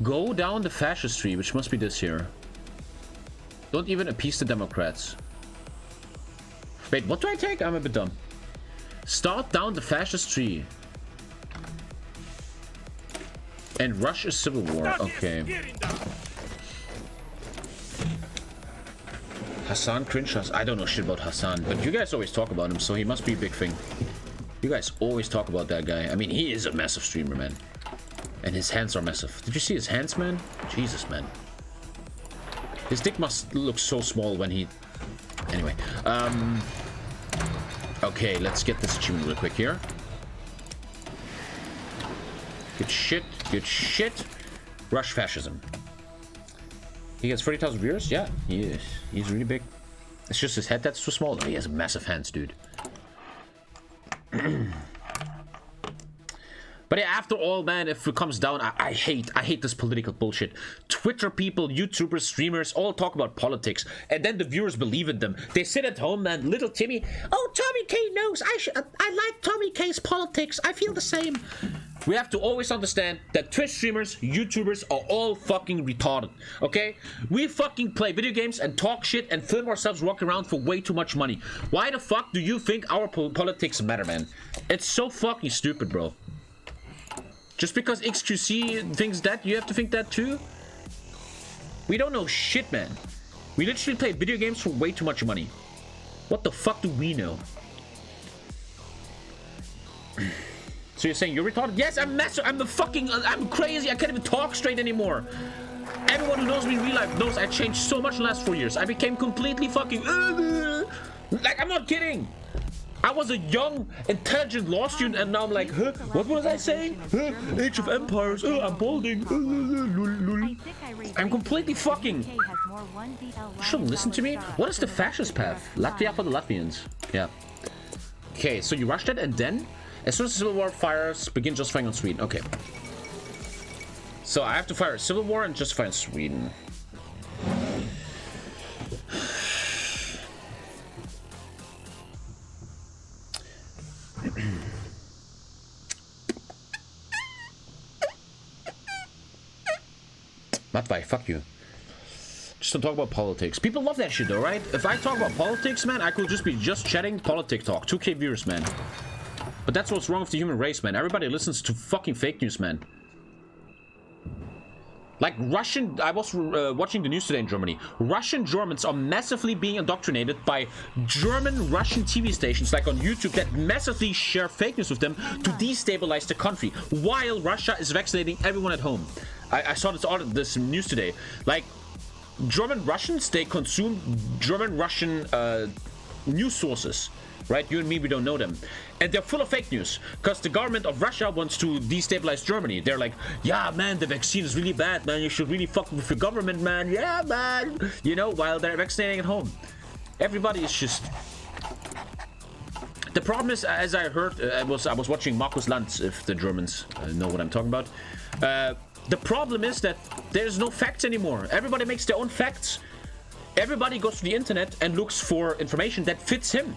Go down the fascist tree, which must be this here. Don't even appease the Democrats. Wait, what do I take? I'm a bit dumb. Start down the fascist tree. And rush a civil war. Okay. Hassan Crinchas. I don't know shit about Hassan, but you guys always talk about him, so he must be a big thing. You guys always talk about that guy. I mean, he is a massive streamer, man. And his hands are massive. Did you see his hands, man? Jesus, man. His dick must look so small when he... Anyway. Okay, let's get this achievement real quick here. Good shit. Good shit. Rush fascism. He gets 30,000 viewers? Yeah, he is. He's really big. It's just his head that's too small. No, he has massive hands, dude. But yeah, after all, man, if it comes down, I hate this political bullshit. Twitter people, YouTubers, streamers, all talk about politics, and then the viewers believe in them. They sit at home, man, little Timmy, oh, TommyKay knows, I like TommyKay's politics, I feel the same. We have to always understand that Twitch streamers, YouTubers are all fucking retarded, okay? We fucking play video games and talk shit and film ourselves walking around for way too much money. Why the fuck do you think our politics matter, man? It's so fucking stupid, bro. Just because XQC thinks that, you have to think that too? We don't know shit, man. We literally play video games for way too much money. What the fuck do we know? So you're saying you're retarded? Yes, I'm massive. I'm crazy. I can't even talk straight anymore. Everyone who knows me in real life knows I changed so much in the last 4 years. I became completely fucking... like, I'm not kidding. I was a young, intelligent law student, and now I'm like, huh? What was I saying? Huh? Age of Empires. I'm balding. I'm completely fucking... You shouldn't listen to me. What is the fascist path? Latvia for the Latvians. Yeah. Okay, so you rushed it, and then... As soon as the Civil War fires, begin justifying on Sweden. Okay. So I have to fire a Civil War and justify on Sweden. Matvei, fuck you. Just don't talk about politics. People love that shit though, right? If I talk about politics, man, I could just be chatting politic talk. 2K viewers, man. But that's what's wrong with the human race, man. Everybody listens to fucking fake news, man. Like Russian... I was watching the news today in Germany. Russian Germans are massively being indoctrinated by German Russian TV stations, like on YouTube, that massively share fake news with them to destabilize the country, while Russia is vaccinating everyone at home. I saw this news today. Like, German Russians, they consume German Russian news sources. Right? You and me, we don't know them. And they're full of fake news. Because the government of Russia wants to destabilize Germany. They're like, yeah, man, the vaccine is really bad, man. You should really fuck with your government, man. Yeah, man. You know, while they're vaccinating at home. Everybody is just... The problem is, as I heard, I was watching Markus Lanz, if the Germans know what I'm talking about. The problem is that there's no facts anymore. Everybody makes their own facts. Everybody goes to the internet and looks for information that fits him.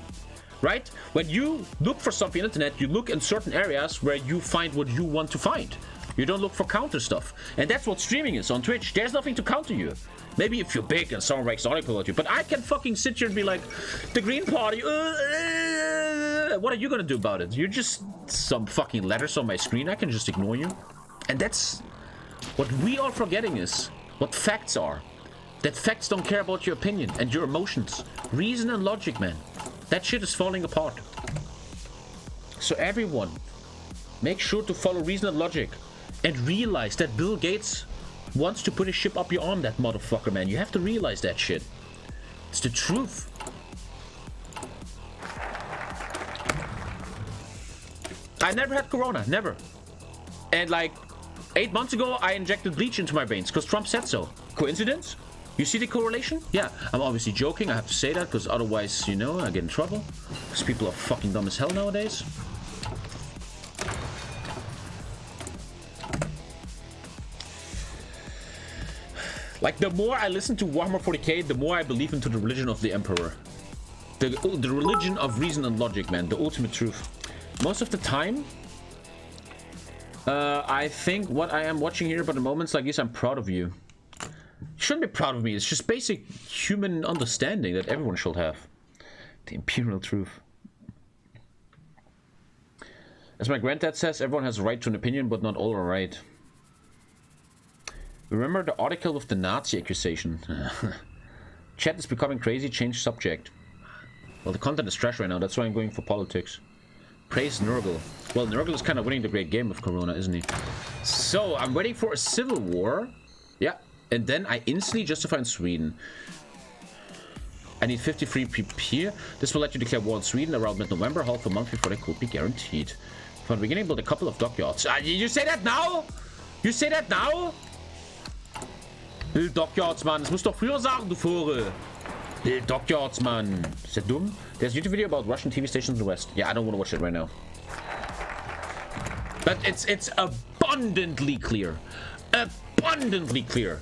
Right? When you look for something on the internet, you look in certain areas where you find what you want to find. You don't look for counter stuff. And that's what streaming is on Twitch. There's nothing to counter you. Maybe if you're big and someone writes an article at you. But I can fucking sit here and be like, the Green Party, what are you gonna do about it? You're just some fucking letters on my screen. I can just ignore you. And that's what we are forgetting is what facts are. That facts don't care about your opinion and your emotions. Reason and logic, man. That shit is falling apart. So everyone, make sure to follow reason and logic. And realize that Bill Gates wants to put his ship up your arm, that motherfucker, man. You have to realize that shit. It's the truth. I never had corona, never. And like 8 months ago, I injected bleach into my veins because Trump said so. Coincidence? You see the correlation? Yeah, I'm obviously joking. I have to say that because otherwise, you know, I get in trouble. Because people are fucking dumb as hell nowadays. Like, the more I listen to Warhammer 40k, the more I believe into the religion of the Emperor. The religion of reason and logic, man. The ultimate truth. Most of the time, I think what I am watching here, but in moments like this, I'm proud of you. You shouldn't be proud of me. It's just basic human understanding that everyone should have. The imperial truth. As my granddad says, everyone has a right to an opinion, but not all are right. Remember the article with the Nazi accusation? Chat is becoming crazy, change subject. Well, the content is trash right now, that's why I'm going for politics. Praise Nurgle. Well, Nurgle is kind of winning the great game of Corona, isn't he? So, I'm waiting for a civil war. Yeah. And then I instantly justify in Sweden. I need 53 PP here. This will let you declare war on Sweden around mid-November, half a month before they could be guaranteed. From the beginning, build a couple of dockyards. You say that now? You say that now? Build dockyards, man. Das musst du doch früher sagen, du Vogel. Build dockyards, man. Ist that dumm? There's a YouTube video about Russian TV stations in the West. Yeah, I don't want to watch it right now. But it's abundantly clear. Abundantly clear.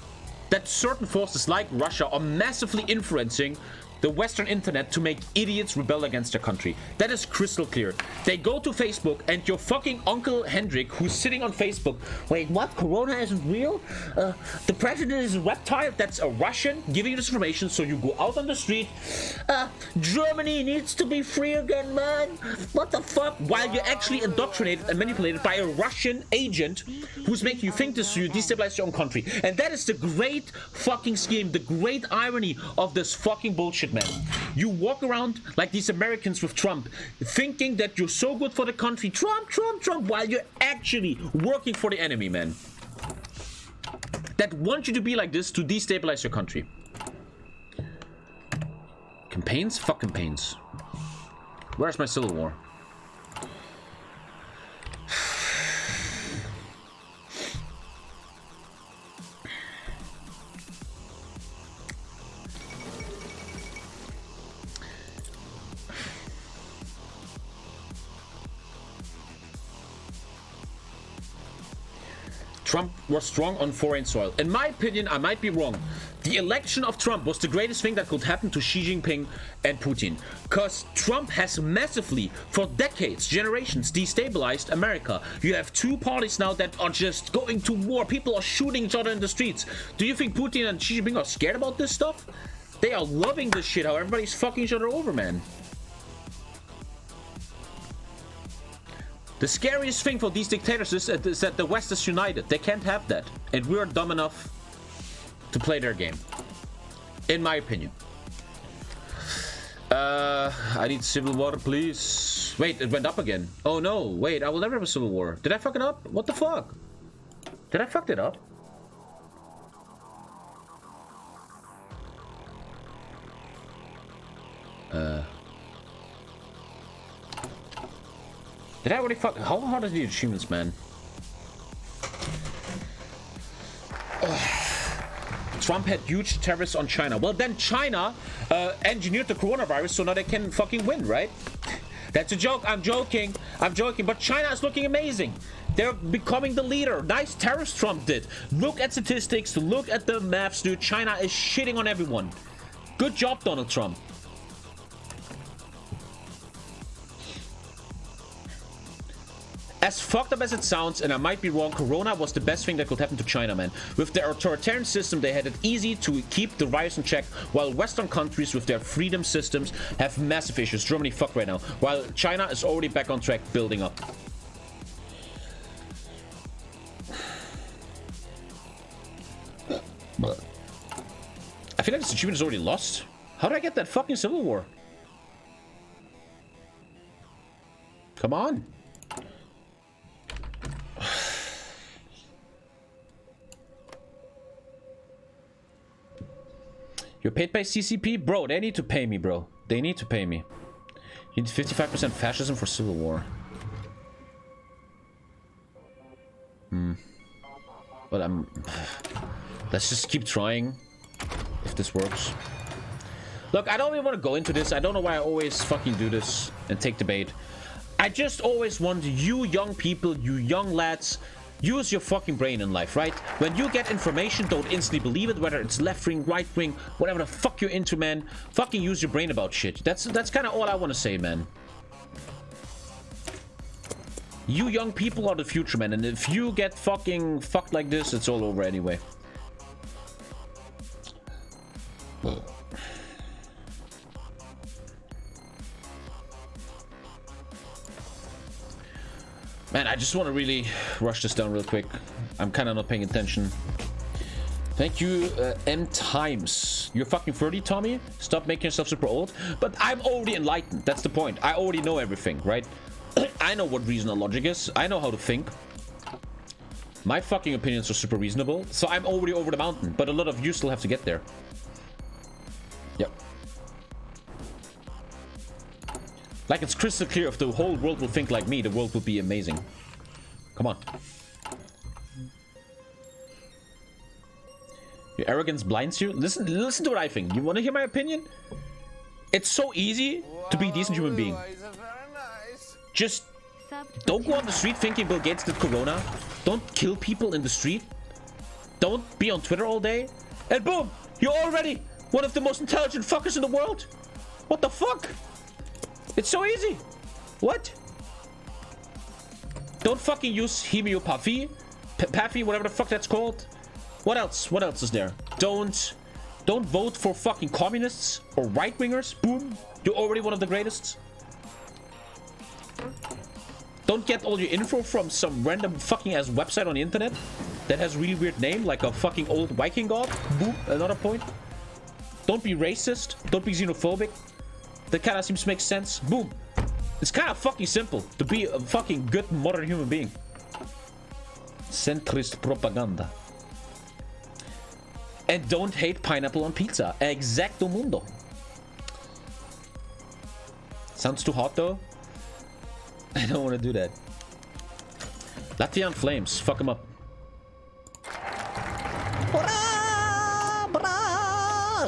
That certain forces like Russia are massively influencing the Western internet to make idiots rebel against their country. That is crystal clear. They go to Facebook and your fucking Uncle Hendrik, who's sitting on Facebook, wait, what? Corona isn't real? The president is a reptile? That's a Russian giving you this information, so you go out on the street. Germany needs to be free again, man. What the fuck? While you're actually indoctrinated and manipulated by a Russian agent who's making you think this so you destabilize your own country. And that is the great fucking scheme, the great irony of this fucking bullshit, man. You walk around like these Americans with Trump, thinking that you're so good for the country, Trump, while you're actually working for the enemy, man. That want you to be like this to destabilize your country. Campaigns? Fuck campaigns. Where's my Civil War? Trump was strong on foreign soil. In my opinion, I might be wrong. The election of Trump was the greatest thing that could happen to Xi Jinping and Putin. Because Trump has massively, for decades, generations, destabilized America. You have two parties now that are just going to war. People are shooting each other in the streets. Do you think Putin and Xi Jinping are scared about this stuff? They are loving this shit, how everybody's fucking each other over, man. The scariest thing for these dictators is that the West is united. They can't have that. And we're dumb enough to play their game. In my opinion. I need civil war, please. Wait, it went up again. Oh no, wait, I will never have a civil war. Did I fuck it up? What the fuck? Did I fuck it up? Did I already fuck? How hard are the achievements, man? Trump had huge tariffs on China. Well, then China engineered the coronavirus so now they can fucking win, right? That's a joke. I'm joking. But China is looking amazing. They're becoming the leader. Nice tariffs Trump did. Look at statistics. Look at the maps, dude. China is shitting on everyone. Good job, Donald Trump. As fucked up as it sounds, and I might be wrong, Corona was the best thing that could happen to China, man. With their authoritarian system, they had it easy to keep the virus in check, while Western countries with their freedom systems have massive issues. Germany fucked right now, while China is already back on track, building up. I feel like this achievement is already lost. How did I get that fucking civil war? Come on. You're paid by CCP? Bro, they need to pay me, bro. They need to pay me. You need 55% fascism for civil war. But let's just keep trying. If this works. Look, I don't even want to go into this. I don't know why I always fucking do this and take the bait. I just always want you young people, you young lads, use your fucking brain in life, right? When you get information, don't instantly believe it, whether it's left wing, right wing, whatever the fuck you're into, man. Fucking use your brain about shit. That's kind of all I want to say, man. You young people are the future, man. And if you get fucking fucked like this, it's all over anyway. Man, I just want to really rush this down real quick. I'm kind of not paying attention. Thank you, M Times. You're fucking 30, Tommy? Stop making yourself super old. But I'm already enlightened. That's the point. I already know everything, right? I know what reason and logic is. I know how to think. My fucking opinions are super reasonable. So I'm already over the mountain. But a lot of you still have to get there. Yep. Like, it's crystal clear, if the whole world will think like me, the world will be amazing. Come on. Your arrogance blinds you? Listen to what I think. You want to hear my opinion? It's so easy to be a decent human being. Just don't go on the street thinking Bill Gates did Corona. Don't kill people in the street. Don't be on Twitter all day. And boom! You're already One of the most intelligent fuckers in the world. What the fuck? It's so easy. What? Don't fucking use homeopathy, whatever the fuck that's called. What else? What else is there? Don't vote for fucking communists or right-wingers. Boom. You're already one of the greatest. Don't get all your info from some random fucking ass website on the internet that has a really weird name, like a fucking old Viking god. Boom. Another point. Don't be racist. Don't be xenophobic. That kind of seems to make sense. Boom. It's kind of fucking simple to be a fucking good modern human being. Centrist propaganda. And don't hate pineapple on pizza. Exacto mundo. Sounds too hot though. I don't want to do that. Latvian flames. Fuck them up.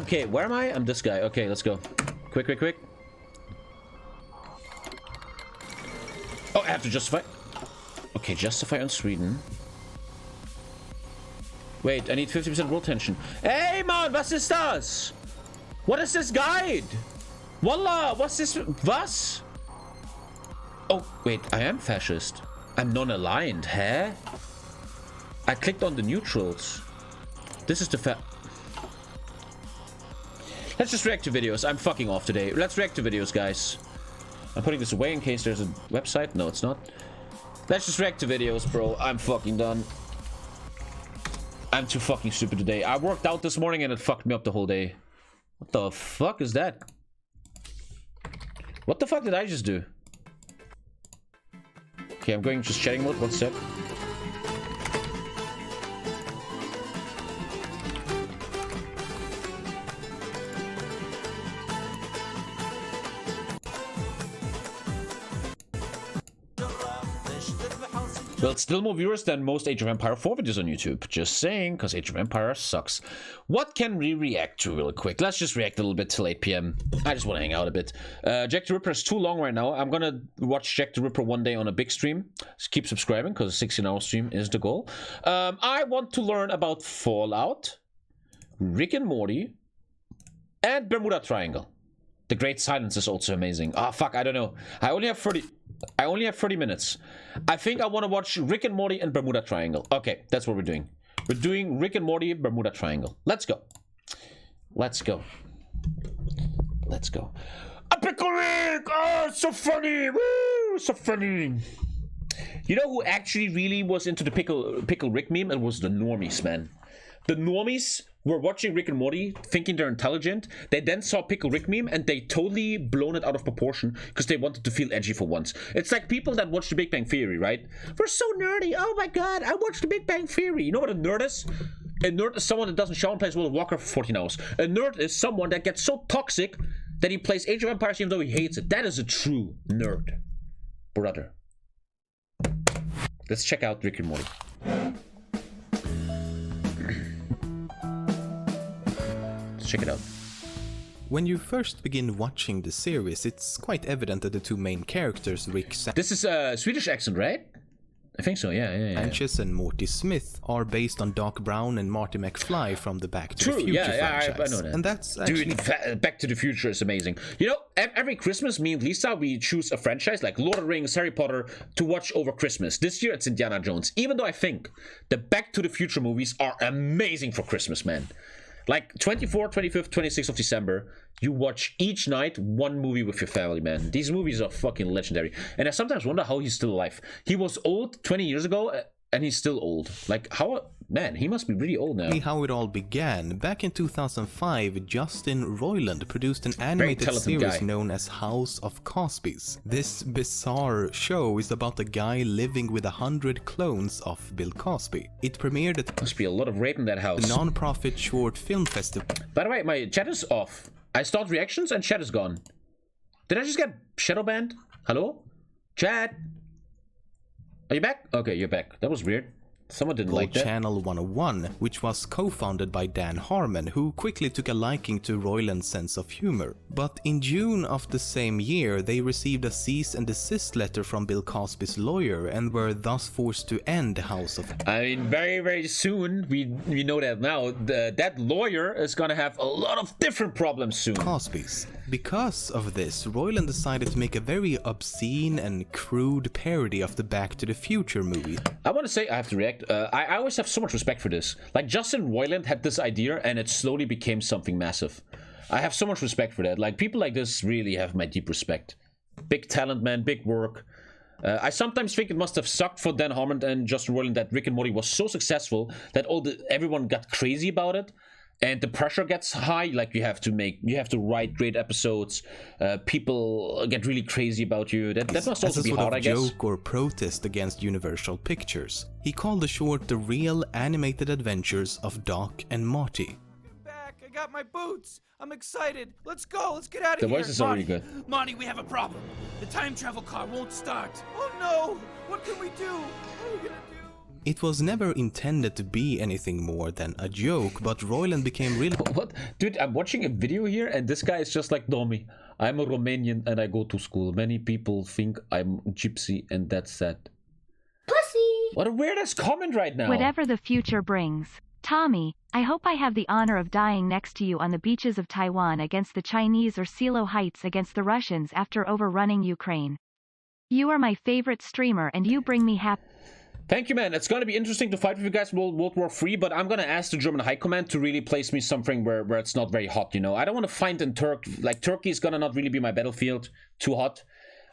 Okay, where am I? I'm this guy. Okay, let's go. Quick, quick, quick. Oh, I have to justify. Okay, justify on Sweden. Wait, I need 50% world tension. Hey, man, was ist das? What is this guide? Wallah, what's this? Was? Oh, wait, I am fascist. I'm non-aligned, huh? I clicked on the neutrals. This is the Let's just react to videos. I'm fucking off today. Let's react to videos, guys. I'm putting this away in case there's a website. No, it's not. Let's just react to videos, bro. I'm fucking done. I'm too fucking stupid today. I worked out this morning and it fucked me up the whole day. What the fuck is that? What the fuck did I just do? Okay, I'm going just chatting mode. One sec. Well, still more viewers than most Age of Empire 4 videos on YouTube. Just saying, because Age of Empire sucks. What can we react to real quick? Let's just react a little bit till 8 PM. I just want to hang out a bit. Jack the Ripper is too long right now. I'm going to watch Jack the Ripper one day on a big stream. Just keep subscribing, because a 16-hour stream is the goal. I want to learn about Fallout, Rick and Morty, and Bermuda Triangle. The Great Silence is also amazing. Ah, fuck, I don't know. I only have 30 minutes. I think I want to watch Rick and Morty and Bermuda Triangle. Okay, that's what we're doing. We're doing Rick and Morty, Bermuda Triangle. Let's go. Let's go. Let's go. A pickle Rick! Oh, so funny! Woo! So funny. You know who actually really was into the pickle Rick meme? It was the normies, man. The normies were watching Rick and Morty, thinking they're intelligent. They then saw Pickle Rick meme, and they totally blown it out of proportion because they wanted to feel edgy for once. It's like people that watch The Big Bang Theory, right? We're so nerdy. Oh my god, I watched The Big Bang Theory. You know what a nerd is? A nerd is someone that doesn't shower and plays World of Warcraft for 14 hours. A nerd is someone that gets so toxic that he plays Age of Empires even though he hates it. That is a true nerd. Brother. Let's check out Rick and Morty. Check it out. When you first begin watching the series, it's quite evident that the two main characters, Rick This is a Swedish accent, right? I think so, yeah. Sanchez and Morty Smith are based on Doc Brown and Marty McFly from the Back to the Future franchise. I know that. And that's actually... Dude, Back to the Future is amazing. You know, every Christmas, me and Lisa, we choose a franchise like Lord of the Rings, Harry Potter to watch over Christmas. This year, it's Indiana Jones. Even though I think the Back to the Future movies are amazing for Christmas, man. Like 24th, 25th, 26th of December, you watch each night one movie with your family, man. These movies are fucking legendary. And I sometimes wonder how he's still alive. He was old 20 years ago, and he's still old. Like, how... Man, he must be really old now. How it all began. Back in 2005, Justin Roiland produced an animated series known as House of Cosbys. This bizarre show is about a guy living with 100 clones of Bill Cosby. It premiered at... Must be a lot of rape in that house. ...a non-profit short film festival. By the way, my chat is off. I start reactions and chat is gone. Did I just get shadow banned? Hello? Chat? Are you back? Okay, you're back. That was weird. Someone didn't like that. Channel 101, which was co-founded by Dan Harmon, who quickly took a liking to Roiland's sense of humor. But in June of the same year, they received a cease and desist letter from Bill Cosby's lawyer and were thus forced to end House of... I mean, very, very soon, we know that now, that lawyer is gonna have a lot of different problems soon. Cosby's. Because of this, Roiland decided to make a very obscene and crude parody of the Back to the Future movie. I want to say, I have to react, I always have so much respect for this. Like, Justin Roiland had this idea and it slowly became something massive. I have so much respect for that. Like, people like this really have my deep respect. Big talent, man, big work. I sometimes think it must have sucked for Dan Harmon and Justin Roiland that Rick and Morty was so successful that everyone got crazy about it. And the pressure gets high, like you have to write great episodes. People get really crazy about you. That must also be hard, I guess. As a joke or protest against Universal Pictures. He called the short The Real Animated Adventures of Doc and Marty. Back, I got my boots. I'm excited. Let's go. Let's get out of here. here. The voices are really good. Marty, we have a problem. The time travel car won't start. Oh no! What can we do? What are we gonna do? It was never intended to be anything more than a joke, but Roiland became really... What? Dude, I'm watching a video here and this guy is just like Tommy. I'm a Romanian and I go to school. Many people think I'm gypsy and that's sad. Pussy! What a weird-ass comment right now. Whatever the future brings. Tommy, I hope I have the honor of dying next to you on the beaches of Taiwan against the Chinese or Silo Heights against the Russians after overrunning Ukraine. You are my favorite streamer and you bring me happy. Thank you, man. It's going to be interesting to fight with you guys in World War III, but I'm going to ask the German High Command to really place me something where it's not very hot, you know? I don't want to fight in Turkey. Like, Turkey is going to not really be my battlefield. Too hot.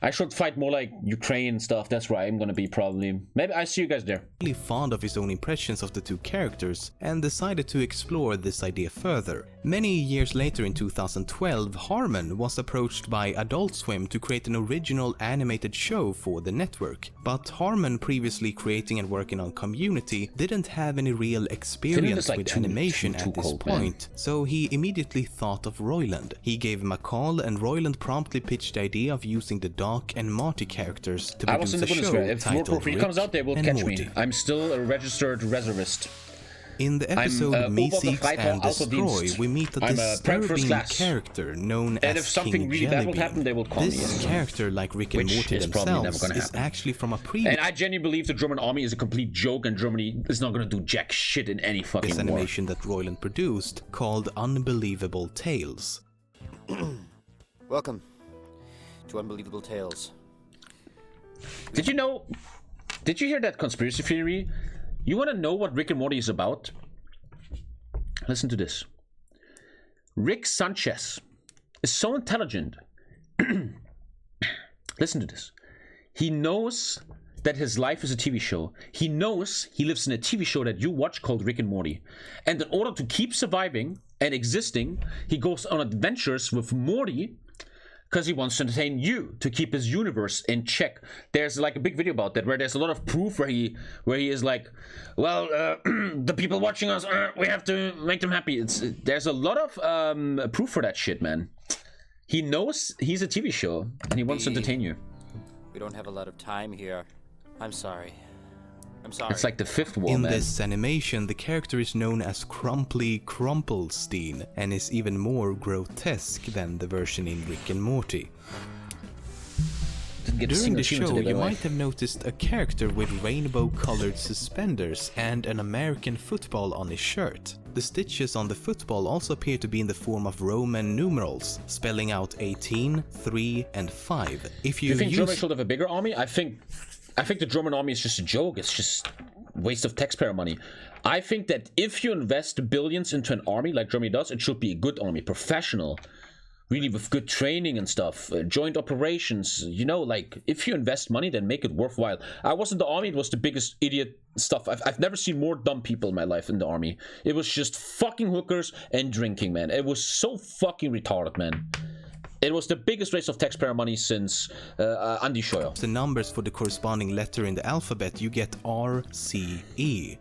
I should fight more like Ukraine stuff. That's where I'm gonna be probably. Maybe I see you guys there. Really fond of his own impressions of the two characters and decided to explore this idea further. Many years later in 2012, Harmon was approached by Adult Swim to create an original animated show for the network. But Harmon, previously creating and working on Community, didn't have any real experience with animation at this point, so he immediately thought of Roiland. He gave him a call and Roiland promptly pitched the idea of using the Doc and Marty characters to produce a show if titled World War III comes out, they will catch Morty. me. I'm still a registered reservist. In the episode Me Seeks and Destroy, we meet a disturbing character known as if something really bad will happen, they will call me. This character, like Rick and Morty themselves, is actually from a previous... And I genuinely believe the German army is a complete joke and Germany is not going to do jack shit in any fucking war. Animation that Roiland produced called Unbelievable Tales. Welcome to Unbelievable Tales. Did you hear that conspiracy theory? You want to know what Rick and Morty is about? Listen to this. Rick Sanchez is so intelligent. Listen to this. He knows that his life is a TV show. He knows he lives in a TV show that you watch called Rick and Morty. And in order to keep surviving and existing, he goes on adventures with Morty because he wants to entertain you, to keep his universe in check. There's like a big video about that where there's a lot of proof where he is like, well, the people watching us, we have to make them happy. There's a lot of proof for that shit, man. He knows he's a TV show and he wants to entertain you. We don't have a lot of time here. I'm sorry. I'm sorry. It's like the fifth wall, man. In this animation, the character is known as Crumply Crumplestein and is even more grotesque than the version in Rick and Morty. During the show, you might have noticed a character with rainbow-colored suspenders and an American football on his shirt. The stitches on the football also appear to be in the form of Roman numerals, spelling out 18, 3, and 5. If you think Germany should have a bigger army? I think the German army is just a joke. It's just waste of taxpayer money. I think that if you invest billions into an army like Germany does, it should be a good army, professional, really with good training and stuff, joint operations, you know, like if you invest money, then make it worthwhile. I was in the army, it was the biggest idiot stuff. I've never seen more dumb people in my life in the army. It was just fucking hookers and drinking, man. It was so fucking retarded, man. It was the biggest waste of taxpayer money since Andy Scheuer. The numbers for the corresponding letter in the alphabet, you get R, C, E.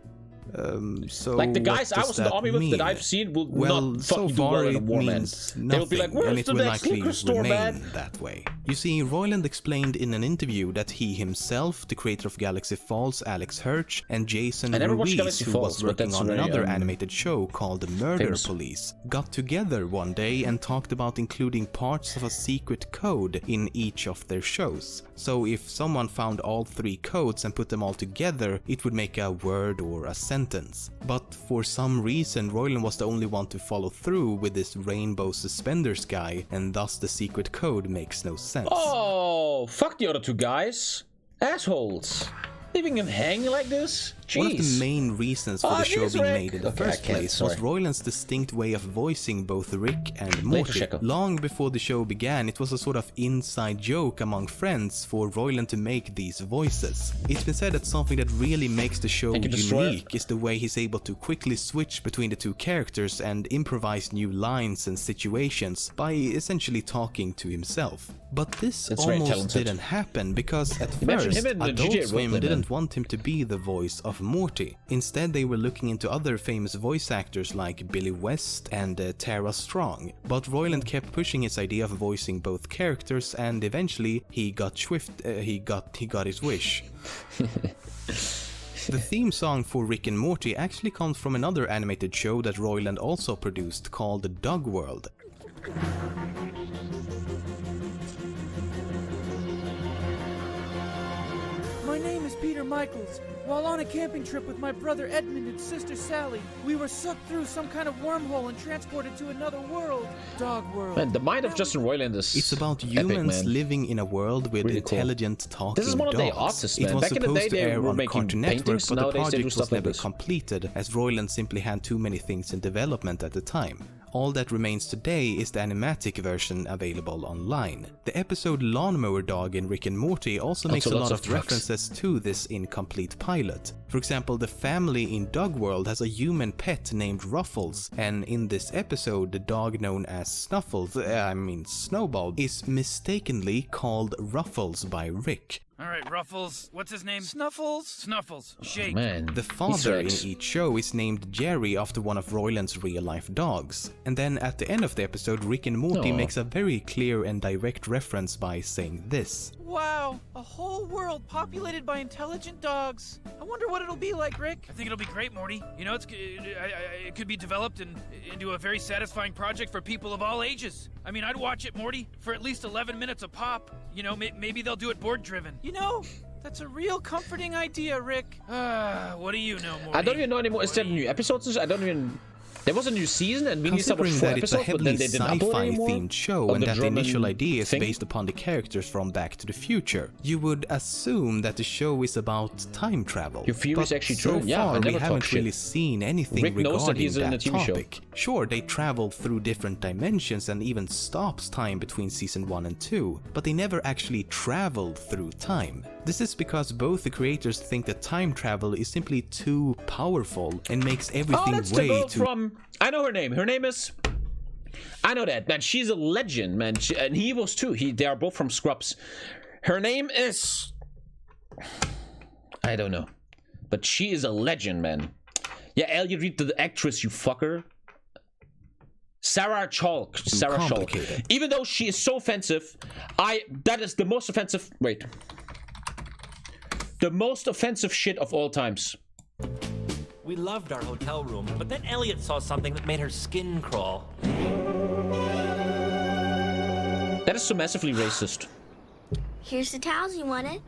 So like the guys what I does was in the that army with mean? that I've seen will Well, not so fucking do well far in a it war, man. means They will be like, nothing, and where's it the will next likely liquor store, remain man? that way. You see, Roiland explained in an interview that he himself, the creator of Galaxy Falls, Alex Hirsch, and Jason I never watched Ruiz, Galaxy who Falls, was but working that's on very, another animated show called The Murder famous. Police, got together one day and talked about including parts of a secret code in each of their shows. So if someone found all 3 codes and put them all together, it would make a word or a sentence. But for some reason, Roiland was the only one to follow through with this rainbow suspenders guy, and thus the secret code makes no sense. Oh, fuck the other 2 guys. Assholes. Leaving him hanging like this? Jeez. One of the main reasons for the show being made in the Okay, first place was Roiland's distinct way of voicing both Rick and Morty. Long before the show began, it was a sort of inside joke among friends for Roiland to make these voices. It's been said that something that really makes the show unique is the way he's able to quickly switch between the 2 characters and improvise new lines and situations by essentially talking to himself. But this almost didn't happen because at first, Adult Swim didn't want him to be the voice of Morty. Instead, they were looking into other famous voice actors like Billy West and Tara Strong. But Roiland kept pushing his idea of voicing both characters, and eventually he got his wish. The theme song for Rick and Morty actually comes from another animated show that Roiland also produced called Dog World. My name is Peter Michaels. While on a camping trip with my brother Edmund and sister Sally, we were sucked through some kind of wormhole and transported to another world. Dog World. Man, the mind of Justin Roiland is It's about humans living in a world with really intelligent talking This is one of the dogs. artists, man. It was Back in the supposed day, to they air were on making Cartoon Network, paintings. but the Nowadays, they do project stuff was like never this. completed, as Roiland simply had too many things in development at the time. All that remains today is the animatic version available online. The episode Lawnmower Dog in Rick and Morty also makes a lot of references to this incomplete pilot. For example, the family in Dog World has a human pet named Ruffles, and in this episode the dog known as Snowball, is mistakenly called Ruffles by Rick. Alright, Ruffles. What's his name? Snuffles? Snuffles. Shake. Man, the father in each show is named Jerry after one of Roiland's real-life dogs. And then at the end of the episode, Rick and Morty makes a very clear and direct reference by saying this. Wow, a whole world populated by intelligent dogs. I wonder what it'll be like, Rick. I think it'll be great, Morty. You know, it could be developed into a very satisfying project for people of all ages. I mean, I'd watch it, Morty, for at least 11 minutes a pop. You know, maybe they'll do it board-driven. You know, that's a real comforting idea, Rick. What do you know, Morty? I don't even know anymore. Is there new episodes? I don't even... There was a new season and we need to watch 4 episodes, but then they didn't upload anymore. Considering that it's a heavily sci-fi themed show and that the initial idea is based upon the characters from Back to the Future, you would assume that the show is about time travel. Your theory is actually true. So Yeah, far, I never we haven't really seen anything Rick knows that regarding he's in a that TV topic. show. Sure, they travel through different dimensions and even stops time between season 1 and 2, but they never actually traveled through time. This is because both the creators think that time travel is simply too powerful and makes everything that's way the girl too... from... I know her name. Her name is... I know that, man. She's a legend, man. And he was too. They are both from Scrubs. Her name is... I don't know. But she is a legend, man. Yeah, Elliot, read the actress, you fucker. Sarah Chalk. Sarah Chalk. Even though she is so offensive, that is the most offensive... Wait. The most offensive shit of all times. We loved our hotel room, but then Elliot saw something that made her skin crawl. That is so massively racist. Here's the towels you wanted.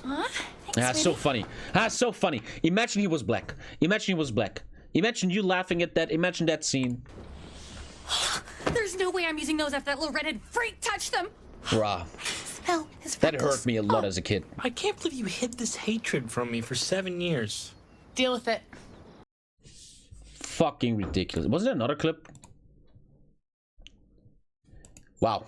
Huh? That's so funny. That's so funny. Imagine he was black. Imagine he was black. Imagine you laughing at that. Imagine that scene. There's no way I'm using those after that little redhead freak touched them. Bruh. Smell his That hurt me a lot as a kid. I can't believe you hid this hatred from me for 7 years. Deal with it. Fucking ridiculous. Wasn't there another clip? Wow.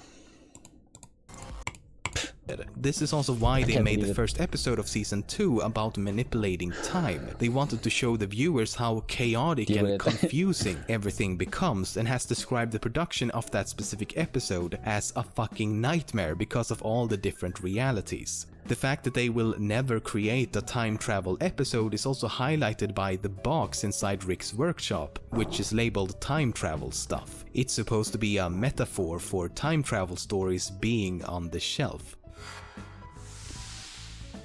This is also why they made the first episode of season 2 about manipulating time. They wanted to show the viewers how chaotic and confusing everything becomes, and has described the production of that specific episode as a fucking nightmare because of all the different realities. The fact that they will never create a time travel episode is also highlighted by the box inside Rick's workshop, which is labeled time travel stuff. It's supposed to be a metaphor for time travel stories being on the shelf.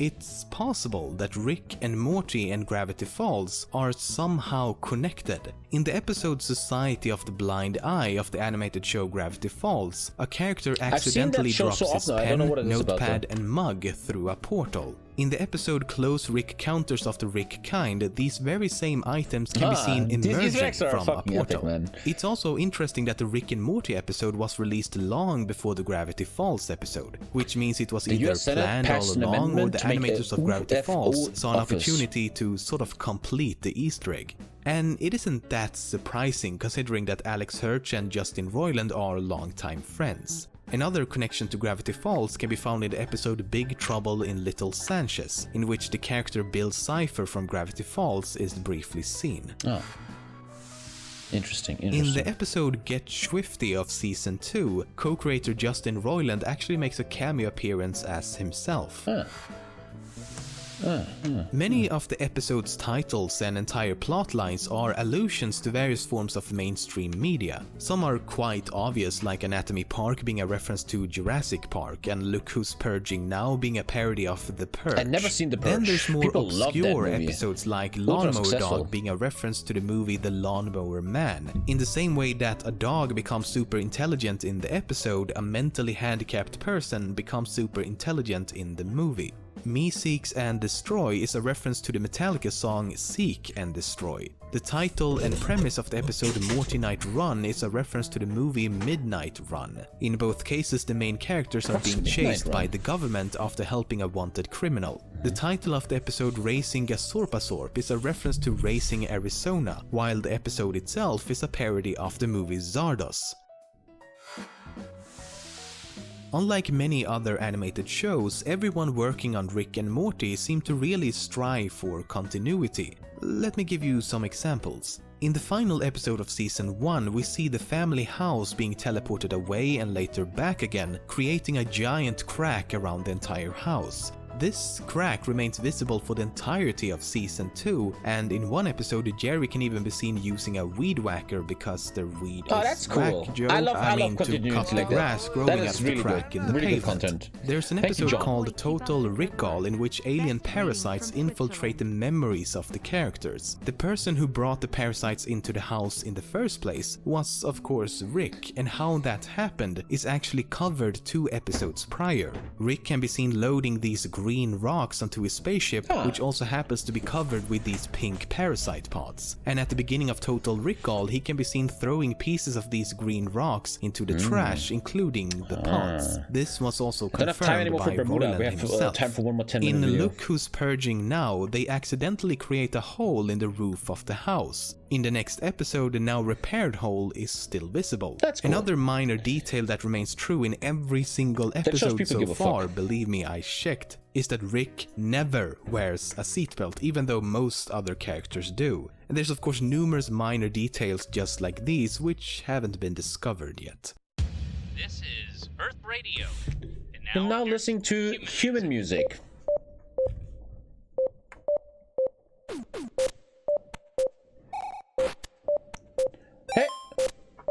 It's possible that Rick and Morty and Gravity Falls are somehow connected. In the episode Society of the Blind Eye of the animated show Gravity Falls, a character accidentally drops his pen, notepad and mug through a portal. In the episode Close Rick Counters of the Rick Kind, these very same items can be seen emerging from a portal. Epic, it's also interesting that the Rick and Morty episode was released long before the Gravity Falls episode, which means it was either planned all along or the animators of Gravity Falls saw an opportunity to sort of complete the Easter egg. And it isn't that surprising considering that Alex Hirsch and Justin Roiland are longtime friends. Another connection to Gravity Falls can be found in the episode Big Trouble in Little Sanchez, in which the character Bill Cipher from Gravity Falls is briefly seen. Oh. Interesting. In the episode Get Swifty of Season 2, co-creator Justin Roiland actually makes a cameo appearance as himself. Huh. Many of the episode's titles and entire plot lines are allusions to various forms of mainstream media. Some are quite obvious, like Anatomy Park being a reference to Jurassic Park and Look Who's Purging Now being a parody of The Purge. I've never seen The Purge. Then there's more obscure episodes like Lawnmower Dog being a reference to the movie The Lawnmower Man. In the same way that a dog becomes super intelligent in the episode, a mentally handicapped person becomes super intelligent in the movie. Me Seeks and Destroy is a reference to the Metallica song Seek and Destroy. The title and premise of the episode Morty Night Run is a reference to the movie Midnight Run. In both cases, the main characters are being chased by the government after helping a wanted criminal. The title of the episode Racing Gasorpasorp is a reference to Racing Arizona, while the episode itself is a parody of the movie Zardos. Unlike many other animated shows, everyone working on Rick and Morty seem to really strive for continuity. Let me give you some examples. In the final episode of Season 1, we see the family house being teleported away and later back again, creating a giant crack around the entire house. This crack remains visible for the entirety of Season 2, and in one episode Jerry can even be seen using a weed whacker because the weed is that's cool. whack, Joe. I love to cut the grass growing out of the crack in the pavement. Content. There's an episode called Total Recall in which alien parasites infiltrate the memories of the characters. The person who brought the parasites into the house in the first place was of course Rick, and how that happened is actually covered 2 episodes prior. Rick can be seen loading these green rocks onto his spaceship, which also happens to be covered with these pink parasite pods. And at the beginning of Total Recall, he can be seen throwing pieces of these green rocks into the trash, including the pods. This was also confirmed by Roiland himself. Time for one more 10-minute video. In Look Who's Purging Now, they accidentally create a hole in the roof of the house. In the next episode, the now repaired hole is still visible. That's cool. Another minor detail that remains true in every single episode so far, believe me, I checked, is that Rick never wears a seatbelt, even though most other characters do. And there's of course numerous minor details just like these, which haven't been discovered yet. This is Earth Radio. And now listening to human music. Hey!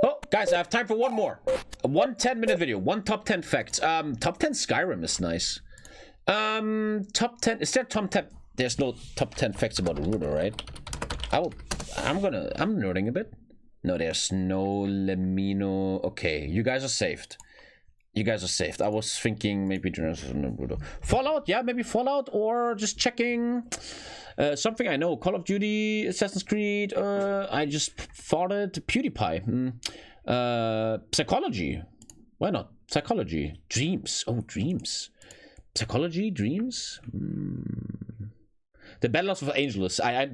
Oh, guys, I have time for one more. One 10-minute video. One top 10 facts. Top 10 Skyrim is nice. Top 10. Is there top 10? There's no top 10 facts about Rudo, right? I'm nerding a bit. No, there's no Lemino. Okay, you guys are saved. You guys are saved. I was thinking maybe Rudo. Fallout, yeah, maybe Fallout, or just checking something I know. Call of Duty, Assassin's Creed. I just thought it. PewDiePie. Psychology. Why not? Psychology. Dreams. Oh, dreams. Psychology, dreams. The Battle of Los Angeles. I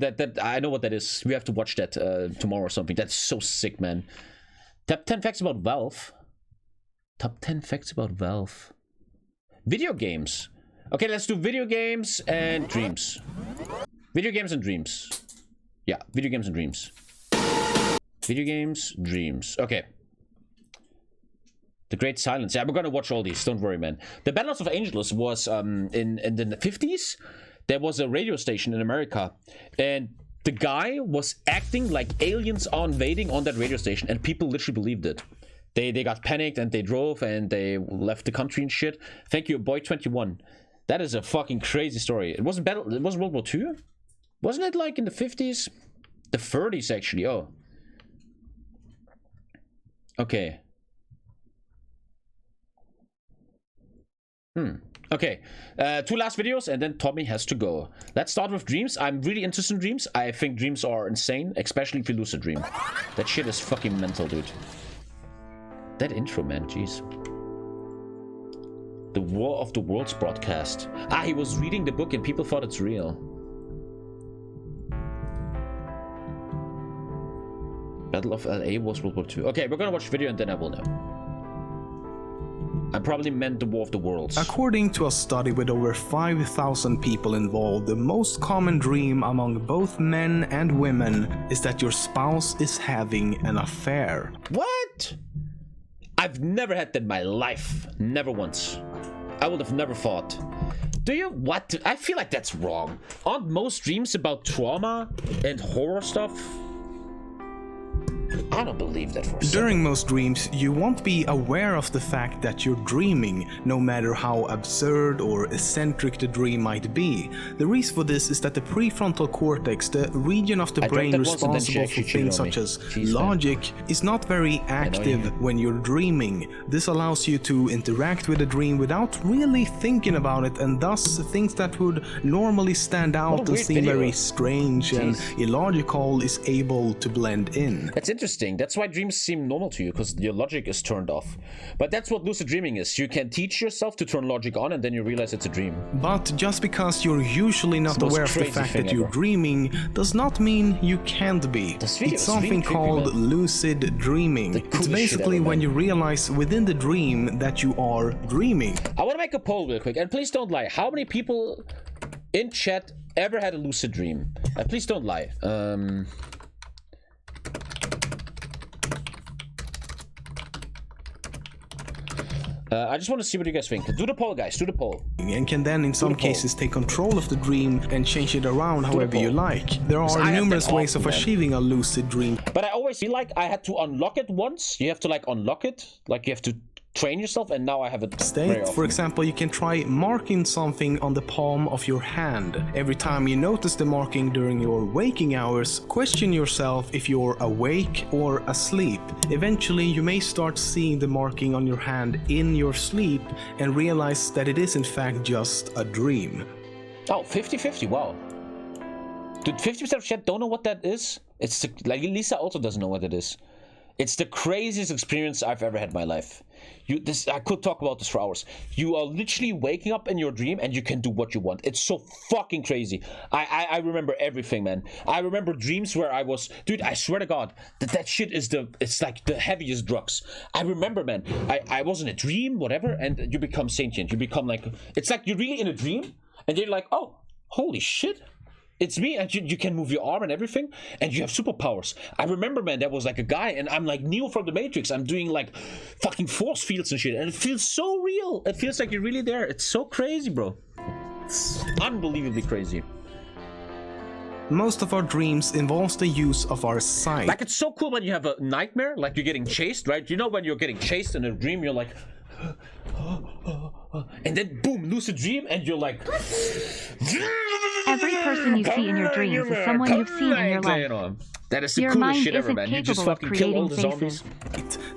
know what that is. We have to watch that tomorrow or something. That's so sick, man. Top 10 facts about Valve. Top 10 facts about Valve. Video games. Okay, let's do video games and dreams. Video games and dreams. Yeah, video games and dreams. Video games, dreams. Okay. The Great Silence. Yeah, we're gonna watch all these. Don't worry, man. The Battles of Angeles was in the 50s. There was a radio station in America, and the guy was acting like aliens are invading on that radio station, and people literally believed it. They got panicked and they drove and they left the country and shit. Thank you, Boy21. That is a fucking crazy story. It wasn't It was World War II, wasn't it? Like in the 50s, the 30s actually. Oh, okay. Okay, 2 last videos and then Tommy has to go. Let's start with dreams. I'm really interested in dreams. I think dreams are insane, especially if you lucid dream. That shit is fucking mental, dude. That intro, man, jeez. The War of the Worlds broadcast. Ah, he was reading the book and people thought it's real. Battle of LA was World War II. Okay, we're gonna watch the video and then I will know. I probably meant the War of the Worlds. According to a study with over 5,000 people involved, the most common dream among both men and women is that your spouse is having an affair. What? I've never had that in my life. Never once. I would have never thought. Do you? What? I feel like that's wrong. Aren't most dreams about trauma and horror stuff? I don't believe that for a second. During most dreams, you won't be aware of the fact that you're dreaming, no matter how absurd or eccentric the dream might be. The reason for this is that the prefrontal cortex, the region of the brain responsible for things such as logic, is not very active when you're dreaming. This allows you to interact with the dream without really thinking about it, and thus things that would normally stand out and seem very strange and illogical is able to blend in. That's interesting. That's why dreams seem normal to you, because your logic is turned off. But that's what lucid dreaming is. You can teach yourself to turn logic on and then you realize it's a dream. But just because you're usually not aware of the fact that you're dreaming does not mean you can't be. It's something called lucid dreaming. It's basically when you realize within the dream that you are dreaming. I want to make a poll real quick, and please don't lie. How many people in chat ever had a lucid dream? Please don't lie. I just want to see what you guys think. Do the poll, guys. Do the poll. And can then, in some cases, take control of the dream and change it around however you like. There are numerous ways of achieving a lucid dream. But I always feel like I had to unlock it once. You have to, like, unlock it. Like, you have to train yourself, and now I have it. For example, you can try marking something on the palm of your hand. Every time you notice the marking during your waking hours, question yourself if you're awake or asleep. Eventually, you may start seeing the marking on your hand in your sleep and realize that it is in fact just a dream. Oh, 50-50, wow. Dude, 50% of chat don't know what that is. It's the, like, Lisa also doesn't know what it is. It's the craziest experience I've ever had in my life. I could talk about this for hours. You are literally waking up in your dream and you can do what you want. It's so fucking crazy. I remember everything, man. I remember dreams where I was, dude, I swear to God, that shit is it's like the heaviest drugs. I remember, man, I was in a dream, whatever, and you become sentient. You become like, it's like you're really in a dream and you're like, oh, holy shit. It's me, and you can move your arm and everything, and you have superpowers. I remember, man, there was like a guy, and I'm like Neo from the Matrix. I'm doing like fucking force fields and shit, and it feels so real. It feels like you're really there. It's so crazy, bro. It's unbelievably crazy. Most of our dreams involves the use of our sight. Like, it's so cool when you have a nightmare, like you're getting chased, right? You know when you're getting chased in a dream, you're like... and then boom, lucid dream, and you're like... Every person you see in your dreams is someone you've seen in your life. That is the coolest shit ever, man. You just fucking kill all the zombies.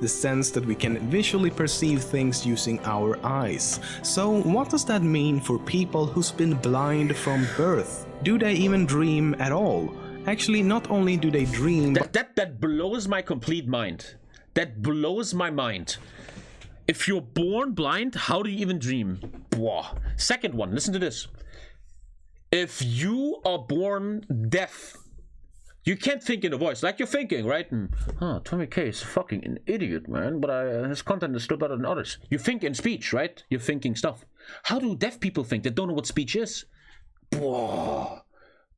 The sense that we can visually perceive things using our eyes. So what does that mean for people who's been blind from birth? Do they even dream at all? Actually, not only do they dream... That blows my complete mind. That blows my mind. If you're born blind, how do you even dream? Blah. Second one, listen to this. If you are born deaf, you can't think in a voice like you're thinking, right? And, TommyKay is fucking an idiot, man, but his content is still better than others. You think in speech, right? You're thinking stuff. How do deaf people think? They don't know what speech is. Blah.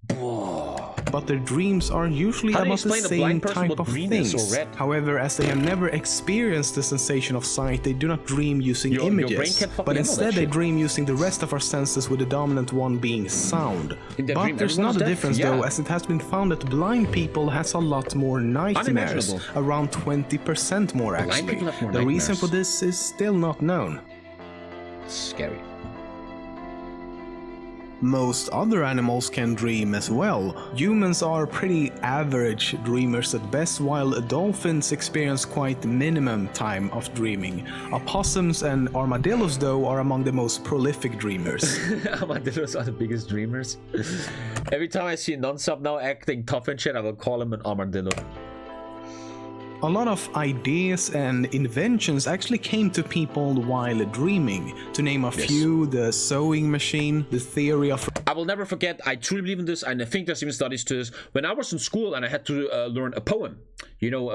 Blah. but their dreams are usually about the same type of things. However, as they have never experienced the sensation of sight, they do not dream using images, but instead they dream using the rest of our senses, with the dominant one being sound. But there's not a difference though, as it has been found that blind people has a lot more nightmares, around 20% more actually. The reason for this is still not known. Scary. Most other animals can dream as well. Humans are pretty average dreamers at best, while dolphins experience quite minimum time of dreaming. Opossums and armadillos though are among the most prolific dreamers. Armadillos are the biggest dreamers. Every time I see a non-sub now acting tough and shit, I will call him an armadillo. A lot of ideas and inventions actually came to people while dreaming. To name a few, the sewing machine, the theory of... I will never forget, I truly believe in this, and I think there's even studies to this. When I was in school and I had to learn a poem, you know,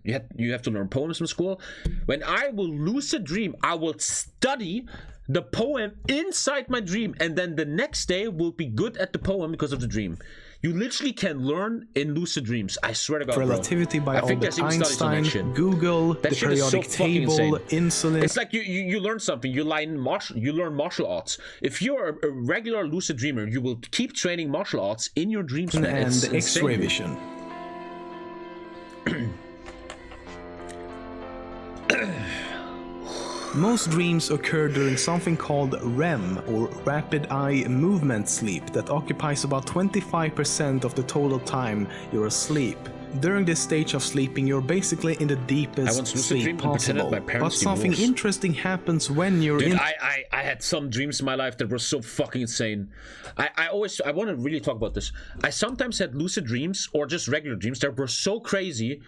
you have to learn poems in school. When I will lucid dream, I will study the poem inside my dream, and then the next day will be good at the poem because of the dream. You literally can learn in lucid dreams. I swear to God, Relativity by Albert Einstein, Google, the periodic table, insulin. It's like you learn something. You learn martial arts. If you're a regular lucid dreamer, you will keep training martial arts in your dreams. And X-ray vision. Most dreams occur during something called REM, or Rapid Eye Movement Sleep, that occupies about 25% of the total time you're asleep. During this stage of sleeping, you're basically in the deepest sleep possible. But something interesting happens when you're in... I had some dreams in my life that were so fucking insane. I want to really talk about this. I sometimes had lucid dreams, or just regular dreams, that were so crazy.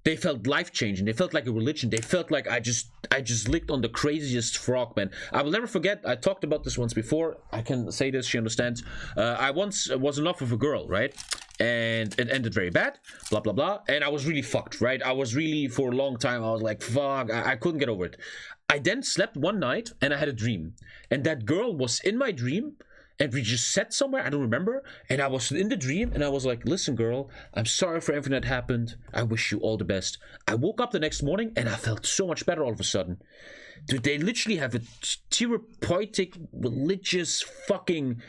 They felt life-changing. They felt like a religion. They felt like I just licked on the craziest frog, man. I will never forget, I talked about this once before. I can say this, she understands. I once was in love with a girl, right? And it ended very bad, blah, blah, blah. And I was really fucked, right? I was really, for a long time, I was like, fuck, I couldn't get over it. I then slept one night, and I had a dream. And that girl was in my dream, and we just sat somewhere, I don't remember, and I was in the dream, and I was like, listen girl, I'm sorry for everything that happened, I wish you all the best. I woke up the next morning, and I felt so much better all of a sudden. Dude, they literally have a therapeutic, religious fucking...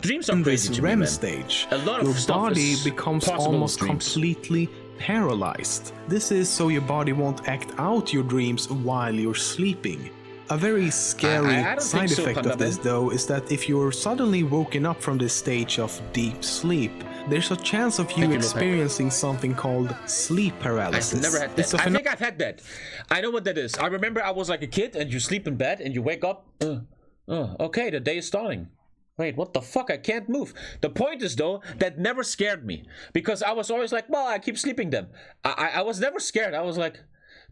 Dreams are crazy to me, man. Stage, a lot of your stuff body is becomes almost completely paralyzed. This is so your body won't act out your dreams while you're sleeping. A very scary side effect of this, though, is that if you're suddenly woken up from this stage of deep sleep, there's a chance of you experiencing something called sleep paralysis. I've never had that. I think I've had that. I know what that is. I remember I was like a kid, and you sleep in bed, and you wake up. Okay, the day is starting. Wait, what the fuck? I can't move. The point is, though, that never scared me. Because I was always like, well, I keep sleeping then. I was never scared. I was like...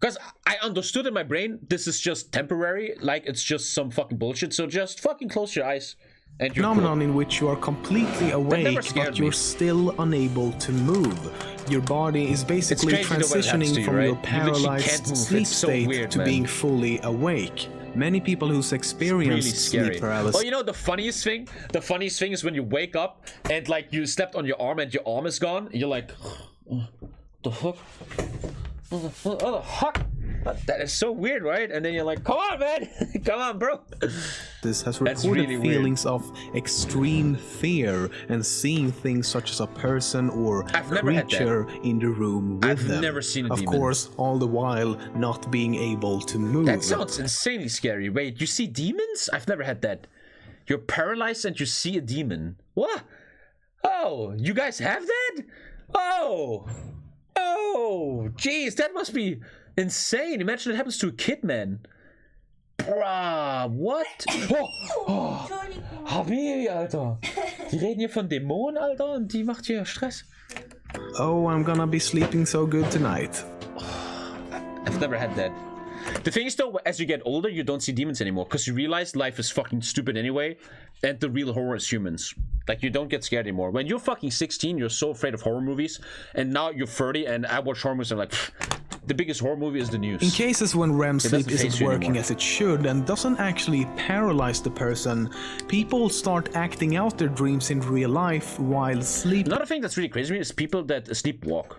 Because I understood in my brain, this is just temporary, like it's just some fucking bullshit, so just fucking close your eyes. And you're phenomenon in which you are completely awake, but you're still unable to move. Your body is basically transitioning from your paralyzed sleep state to being fully awake. Many people who's experienced sleep paralysis... Oh, you know the funniest thing? The funniest thing is when you wake up and like you slept on your arm and your arm is gone, and you're like, the fuck? Oh, the fuck? That is so weird, right? And then you're like, come on, man! Come on, bro! This has recorded really feelings of extreme fear and seeing things such as a person or creature in the room with them. I've never seen a demon. Of course, all the while not being able to move. That sounds insanely scary. Wait, you see demons? I've never had that. You're paralyzed and you see a demon. What? Oh, you guys have that? Oh! Oh, jeez, that must be insane. Imagine it happens to a kid, man. Bruh, what? Habibi, Alter. Die reden hier von Dämonen, Alter, und die macht hier Stress. Oh, I'm gonna be sleeping so good tonight. I've never had that. The thing is, though, as you get older, you don't see demons anymore, because you realize life is fucking stupid anyway, and the real horror is humans. Like, you don't get scared anymore. When you're fucking 16, you're so afraid of horror movies, and now you're 30, and I watch horror movies, and I'm like, the biggest horror movie is the news. In cases when REM sleep doesn't isn't face you working anymore. as it should and doesn't actually paralyze the person, people start acting out their dreams in real life while sleeping. Another thing that's really crazy to me is people that sleepwalk.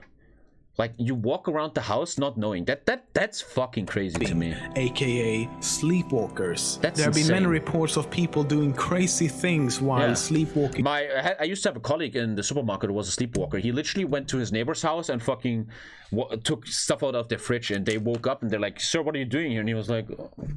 Like, you walk around the house not knowing. That's fucking crazy to me. AKA sleepwalkers. That's there have been insane. many reports of people doing crazy things while sleepwalking. I used to have a colleague in the supermarket who was a sleepwalker. He literally went to his neighbor's house and fucking took stuff out of their fridge, and they woke up and they're like, "Sir, what are you doing here?" And he was like,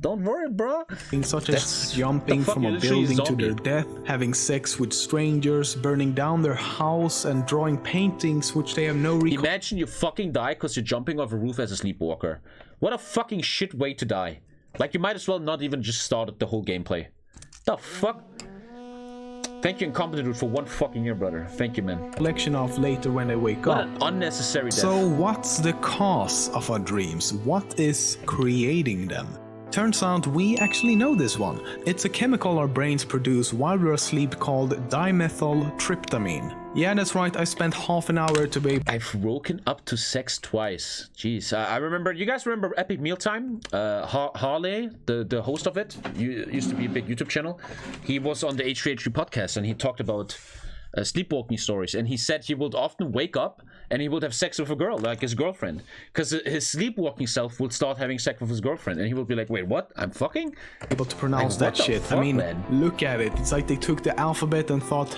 "Don't worry, bro." Such as jumping from a building to their death, having sex with strangers, burning down their house, and drawing paintings which they have no Imagine you fucking die because you're jumping off a roof as a sleepwalker. What a fucking shit way to die. Like, you might as well not even just start the whole gameplay. The fuck? Thank you, Incompetent Dude, for 1 fucking year, brother. Thank you, man. Collection of later when they wake What up. an unnecessary death. So what's the cause of our dreams? What is creating them? Turns out we actually know this one. It's a chemical our brains produce while we're asleep called dimethyltryptamine. Yeah, that's right, I spent half an hour to be... I've woken up to sex twice. Jeez, I remember... You guys remember Epic Mealtime? Harley, the host of it, used to be a big YouTube channel. He was on the H3H3 podcast and he talked about sleepwalking stories, and he said he would often wake up and he would have sex with a girl, like his girlfriend, because his sleepwalking self would start having sex with his girlfriend, and he would be like, wait, what? I'm fucking? Able to pronounce like, that shit. Fuck, I mean, man? look at it. It's like they took the alphabet and thought,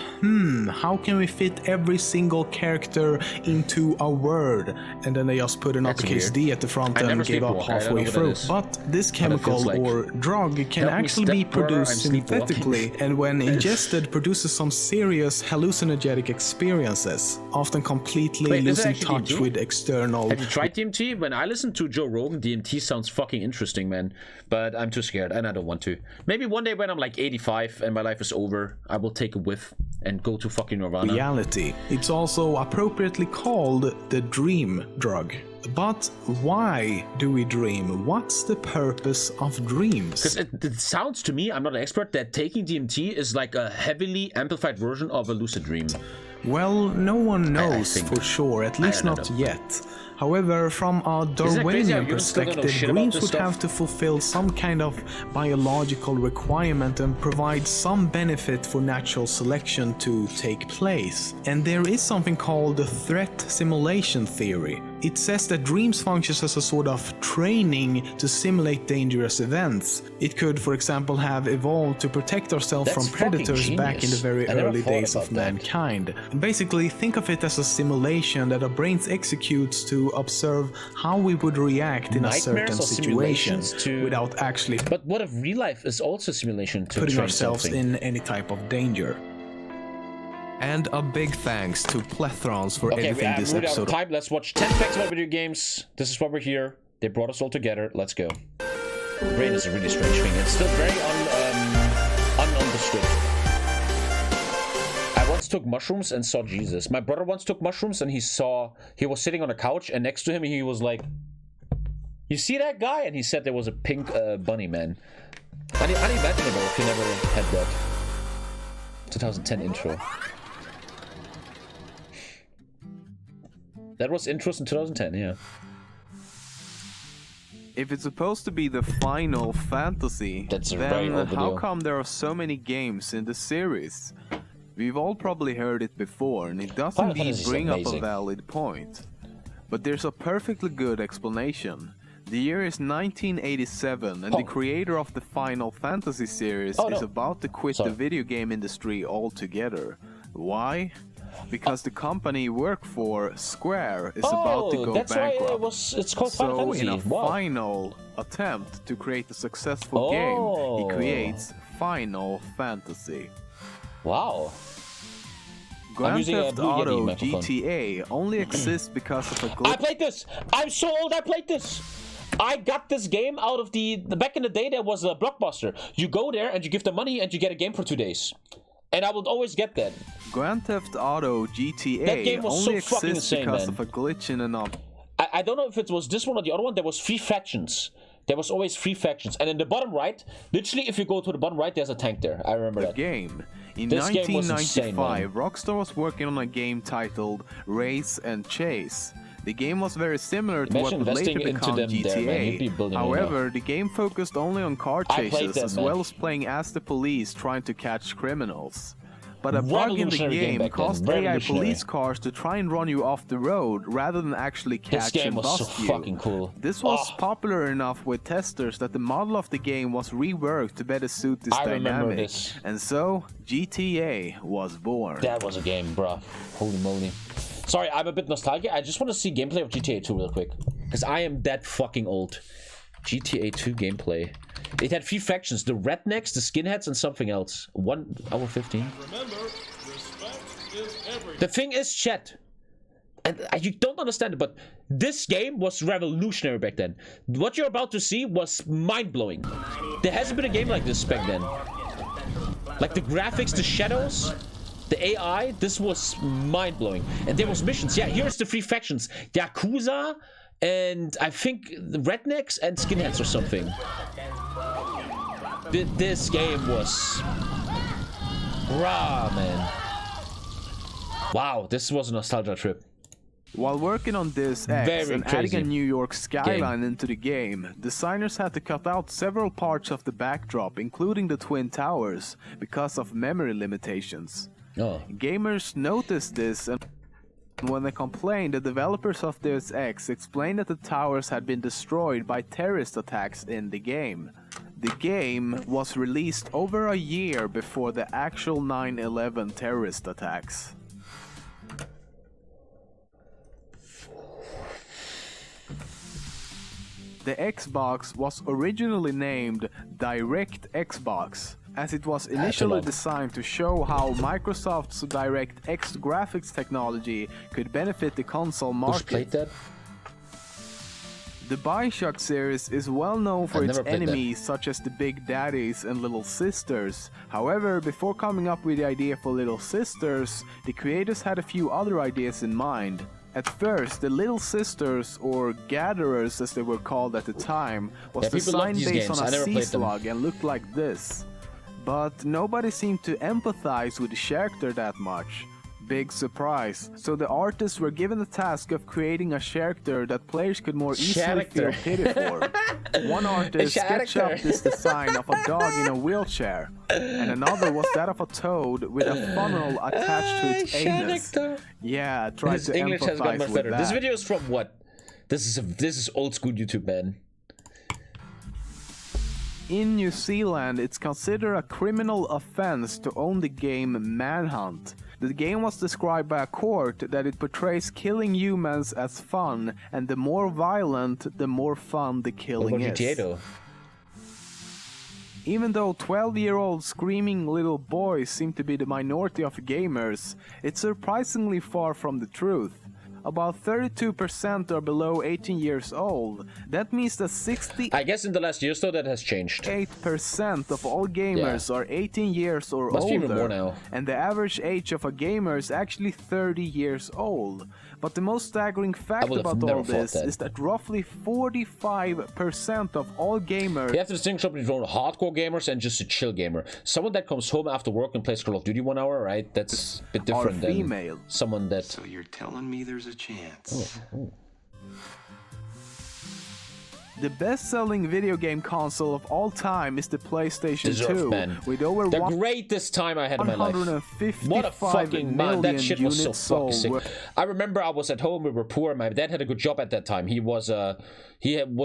how can we fit every single character into a word? And then they just put an uppercase D at the front and gave up halfway through. But this chemical or drug can actually be produced synthetically, and when ingested produces some serious hallucinogenic experiences, often completely losing touch with external... Have you tried DMT? When I listen to Joe Rogan, DMT sounds fucking interesting, man. But I'm too scared and I don't want to. Maybe one day when I'm like 85 and my life is over, I will take a whiff and go to fucking Nirvana. Reality. It's also appropriately called the dream drug. But why do we dream? What's the purpose of dreams? Because it sounds to me, I'm not an expert, that taking DMT is like a heavily amplified version of a lucid dream. Well, no one knows for sure, at least not yet. However, from a Darwinian perspective, dreams would have to fulfill some kind of biological requirement and provide some benefit for natural selection to take place. And there is something called the threat simulation theory. It says that dreams function as a sort of training to simulate dangerous events. It could, for example, have evolved to protect ourselves from predators back in the very early days of mankind. Basically, think of it as a simulation that our brains executes to observe how we would react in a certain situation without actually... But what if real life is also simulation to putting ourselves in any type of danger? And a big thanks to Plethrons for editing this episode. Time. Let's watch 10 facts about video games. This is why we're here. They brought us all together. Let's go. The brain is a really strange thing. It's still very ununderstood. I once took mushrooms and saw Jesus. My brother once took mushrooms and he was sitting on a couch, and next to him he was like, "You see that guy?" And he said there was a pink bunny, man. Unimaginable if you never had that. 2010 intro. That was intros in 2010, yeah. If it's supposed to be the final fantasy, then how come there are so many games in the series? We've all probably heard it before, and it does indeed bring up a valid point. But there's a perfectly good explanation. The year is 1987, and the creator of the Final Fantasy series is about to quit the video game industry altogether. Why? Because the company he worked for, Square, is about to go bankrupt. It's called Final Fantasy. In a final attempt to create a successful game, he creates Final Fantasy. Wow. Grand Theft Auto GTA only exists because of a glitch. I played this! I'm so old, I played this! I got this game out of the back in the day. There was a Blockbuster. You go there and you give the money and you get a game for 2 days. And I would always get that. Grand Theft Auto GTA that game was only so fucking exists insane, because man. of a glitch in an I don't know if it was this one or the other one. There was 3 factions. There was always 3 factions. And in the bottom right, literally if you go to the bottom right, there's a tank there. I remember that. Game. In this 1995, game was insane, Rockstar was working on a game titled Race and Chase. The game was very similar to what would later become GTA. However, the game focused only on car chases as well as playing as the police trying to catch criminals. But a bug in the game caused AI police cars to try and run you off the road rather than actually catch and bust you. Fucking cool. This was popular enough with testers that the model of the game was reworked to better suit this dynamic. And so, GTA was born. That was a game, bruh. Holy moly. Sorry, I'm a bit nostalgic. I just want to see gameplay of GTA 2 real quick. Because I am that fucking old. GTA 2 gameplay. It had 3 factions, the rednecks, the skinheads, and something else. 1 hour 15. Remember, respect is everything. The thing is, chat, and you don't understand it, but this game was revolutionary back then. What you're about to see was mind-blowing. There hasn't been a game like this back then. Like the graphics, the shadows, the AI, this was mind-blowing. And there was missions. Yeah, here's the 3 factions. Yakuza, and I think the rednecks and skinheads or something. This game was raw, man. Wow, this was a nostalgia trip. While working on this X and adding a New York skyline into the game, designers had to cut out several parts of the backdrop, including the Twin Towers, because of memory limitations. Gamers noticed this, and when they complained, the developers of Deus Ex explained that the towers had been destroyed by terrorist attacks in the game. The game was released over a year before the actual 9/11 terrorist attacks. The Xbox was originally named Direct Xbox, as it was initially designed to show how Microsoft's DirectX graphics technology could benefit the console market. The Bioshock series is well known for its enemies such as the Big Daddies and Little Sisters. However, before coming up with the idea for Little Sisters, the creators had a few other ideas in mind. At first, the Little Sisters, or Gatherers as they were called at the time, was designed based on a sea slug and looked like this. But nobody seemed to empathize with the character that much. Big surprise. So the artists were given the task of creating a character that players could more easily feel pity for. One artist sketched up this design of a dog in a wheelchair, and another was that of a toad with a funnel attached to its anus. Yeah, try to English empathize has got much with better. That. This video is from what? This is old school YouTube, man. In New Zealand, it's considered a criminal offense to own the game Manhunt. The game was described by a court that it portrays killing humans as fun, and the more violent, the more fun the killing is. GTA, even though 12-year-old screaming little boys seem to be the minority of gamers, it's surprisingly far from the truth. About 32% are below 18 years old. That means that 68% I guess in the last years though that has changed. 8% of all gamers are 18 years or Must older. be even more now. And the average age of a gamer is actually 30 years old. But the most staggering fact about all this is that roughly 45% of all gamers... You have to distinguish between hardcore gamers and just a chill gamer. Someone that comes home after work and plays Call of Duty 1 hour, right? That's a bit different than someone that... So you're telling me there's a chance. The best-selling video game console of all time is the PlayStation 2, man. with over the greatest time I had in my life. 155 what a fucking man! That shit was so fucking sick. Sold. I remember I was at home. We were poor. My dad had a good job at that time. He was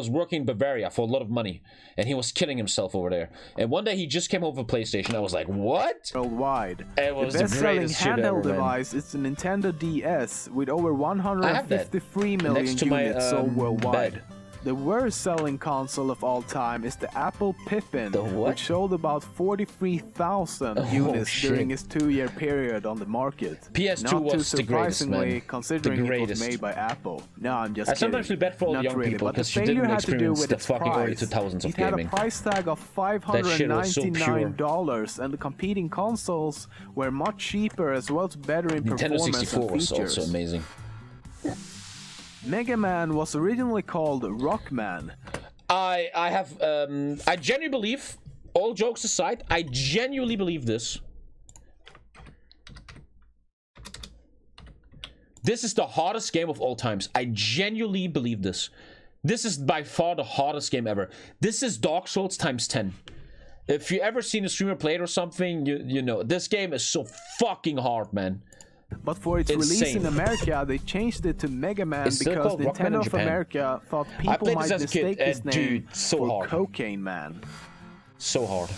working in Bavaria for a lot of money, and he was killing himself over there. And one day he just came home with a PlayStation. I was like, what? Worldwide. It was the best-selling handheld device is the Nintendo DS, with over 153 million units sold worldwide. Bed. The worst-selling console of all time is the Apple Pippin, which sold about 43,000 units during its 2-year period on the market. PS2 Not was too the surprisingly, greatest, considering it was made by Apple. No, I'm just kidding. I sometimes feel bad for all the young people because you didn't experience the fucking early 2000s of gaming. It had a price tag of $599, and the competing consoles were much cheaper as well as better in performance and features. Nintendo 64 was also amazing. Mega Man was originally called Rockman. I genuinely believe, all jokes aside, I genuinely believe this. This is the hardest game of all times. I genuinely believe this. This is by far the hardest game ever. This is Dark Souls times 10. If you ever seen a streamer play it or something, you know this game is so fucking hard, man. But for its release in America, they changed it to Mega Man because Nintendo of America thought people might mistake this name for Cocaine Man. So hard.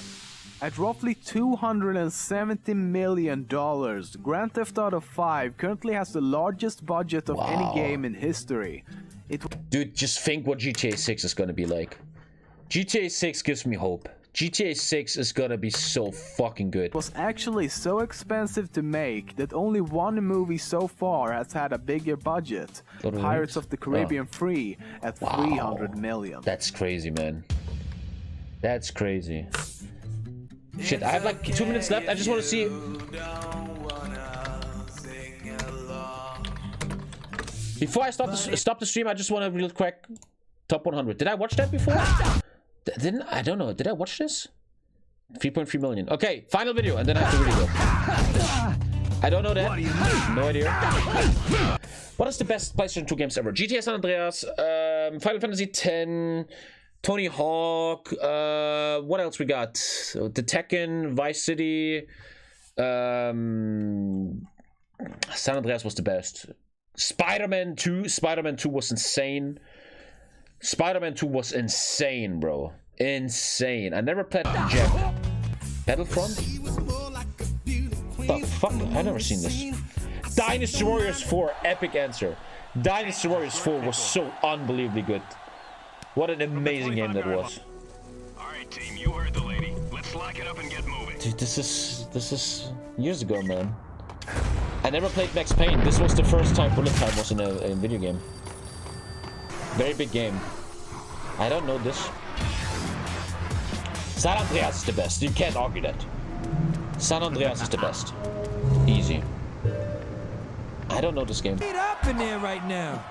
At roughly $270 million, Grand Theft Auto 5 currently has the largest budget of any game in history. Dude, just think what GTA 6 is gonna be like. GTA 6 gives me hope. GTA 6 is gonna be so fucking good. It was actually so expensive to make that only one movie so far has had a bigger budget. Pirates of the Caribbean 3 at $300 million. That's crazy, man. That's crazy. Shit, I have like 2 minutes left. I just want to see. Before I stop the stream, I just want to real quick top 100. Did I watch that before? I don't know. Did I watch this? 3.3 million. Okay, final video, and then I have to really go. I don't know that. No idea. What is the best PlayStation 2 games ever? GTA San Andreas, Final Fantasy X, Tony Hawk. What else we got? So, the Tekken, Vice City. San Andreas was the best. Spider-Man 2. Spider-Man 2 was insane. Spider-Man 2 was insane, bro. Insane. I never played Jack. Battlefront? The fuck? I've never seen this. Dynasty Warriors 4, epic answer. Dynasty Warriors 4 was so unbelievably good. What an amazing game that was. Alright team, you heard the lady. Let's lock it up and get moving. Dude, this is years ago, man. I never played Max Payne. This was the first time bullet time was in a video game. Very big game. I don't know this. San Andreas is the best. You can't argue that. San Andreas is the best. Easy. I don't know this game. Get up in there right now.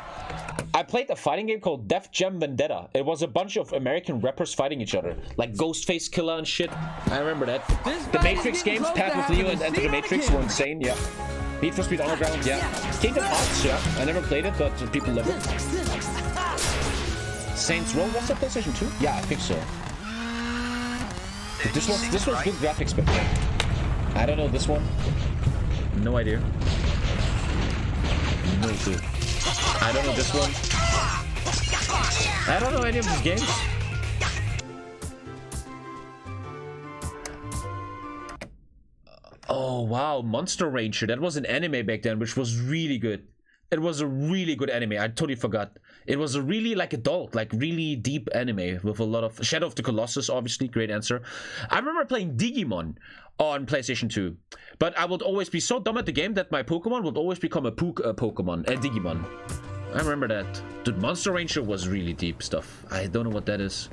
I played a fighting game called Def Jam Vendetta. It was a bunch of American rappers fighting each other. Like Ghostface Killer and shit. I remember that. The Matrix games, Path with Neo and Enter the Matrix were insane, yeah. Need for Speed Underground, yeah. Kingdom Hearts, yeah. I never played it, but people love it. Saints Row, was that PlayStation 2? Yeah, I think so. This was good graphics back then. I don't know this one. No idea. No clue. I don't know this one. I don't know any of these games. Oh wow, Monster Ranger. That was an anime back then, which was really good. It was a really good anime. I totally forgot. It was a really like adult, like really deep anime with a lot of Shadow of the Colossus, obviously, great answer. I remember playing Digimon on PlayStation 2, but I would always be so dumb at the game that my Pokemon would always become a Pokemon, a Digimon. I remember that. Dude, Monster Ranger was really deep stuff. I don't know what that is.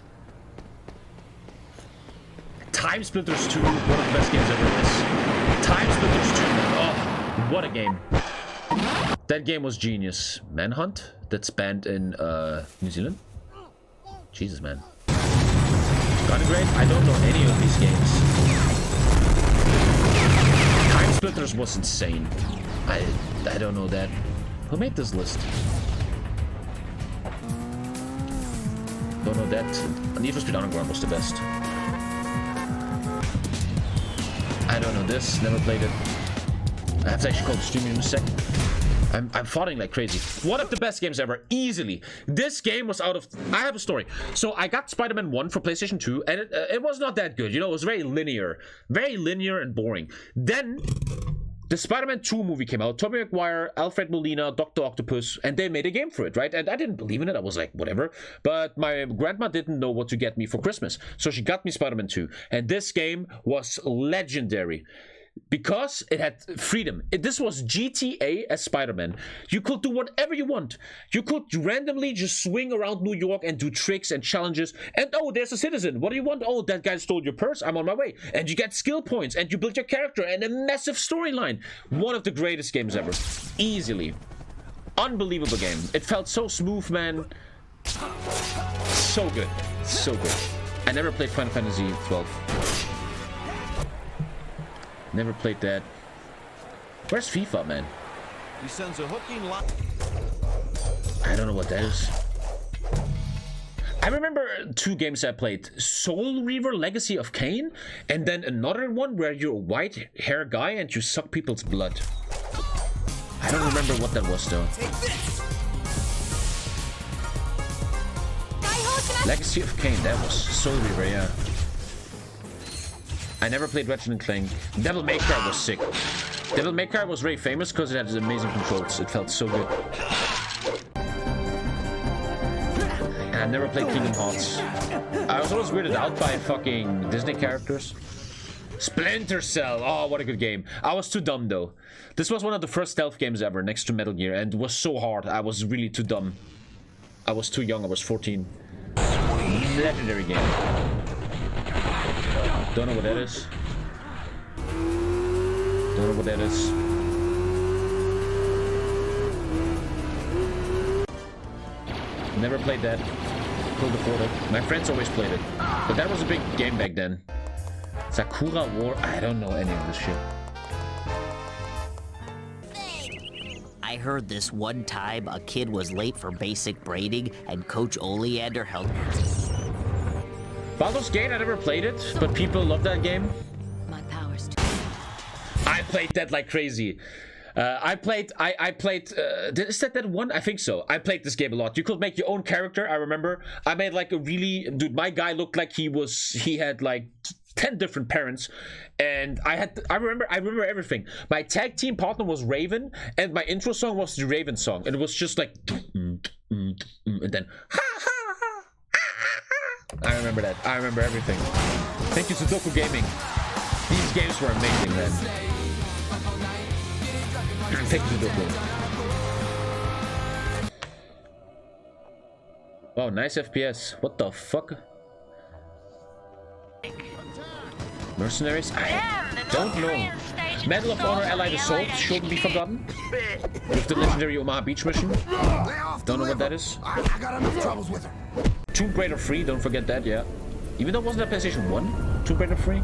Time Splitters 2, one of the best games ever is. Time Splitters 2, oh, what a game. That game was genius. Manhunt, that's banned in New Zealand. Jesus, man. Gun Grade, I don't know any of these games. Time Splitters was insane. I don't know that. Who made this list? Don't know that. Need for Speed Underground was the best. I don't know this. Never played it. I have to actually call the stream in a sec. I'm farting like crazy. One of the best games ever, easily. This game was out of... I have a story. So I got Spider-Man 1 for PlayStation 2, and it was not that good. You know, it was very linear and boring. Then the Spider-Man 2 movie came out. Tobey Maguire, Alfred Molina, Dr. Octopus, and they made a game for it, right? And I didn't believe in it. I was like, whatever. But my grandma didn't know what to get me for Christmas, so she got me Spider-Man 2. And this game was legendary. Because it had freedom. This was GTA as Spider-Man. You could do whatever you want. You could randomly just swing around New York and do tricks and challenges. And oh, there's a citizen. What do you want? Oh, that guy stole your purse. I'm on my way. And you get skill points. And you build your character. And a massive storyline. One of the greatest games ever. Easily. Unbelievable game. It felt so smooth, man. So good. So good. I never played Final Fantasy 12. Never played that. Where's FIFA, man? He sends a hooking line. I don't know what that is. I remember 2 games I played. Soul Reaver Legacy of Kain, and then another one where you're a white hair guy and you suck people's blood. I don't remember what that was though. Legacy of Kain, that was Soul Reaver, yeah. I never played Ratchet & Clank. Devil May Cry was sick. Devil May Cry was very famous because it had amazing controls. It felt so good. And I never played Kingdom Hearts. I was always weirded out by fucking Disney characters. Splinter Cell! Oh, what a good game. I was too dumb though. This was one of the first stealth games ever next to Metal Gear, and it was so hard. I was really too dumb. I was too young. I was 14. Legendary game. Don't know what that is. Don't know what that is. Never played that. Couldn't afford it. My friends always played it. But that was a big game back then. Sakura War. I don't know any of this shit. I heard this one time a kid was late for basic braiding and Coach Oleander held... Baldur's Gate, I never played it, but people love that game. My powers too. I played that like crazy. I played, is that one? I think so. I played this game a lot. You could make your own character, I remember. I made like a really, dude, my guy looked like he had like 10 different parents, and I remember everything. My tag team partner was Raven, and my intro song was the Raven song, and it was just like, and then, I remember that. I remember everything. Thank you to Doku Gaming. These games were amazing, man. Thank you to Doku. Oh, nice FPS. What the fuck? Mercenaries? I don't know. Medal of Honor Allied Assault shouldn't be forgotten. With the legendary Omaha Beach mission. Don't know what that is. I got enough troubles with her. Tomb Raider 3, don't forget that, yeah. Even though it wasn't a PlayStation 1, Tomb Raider 3.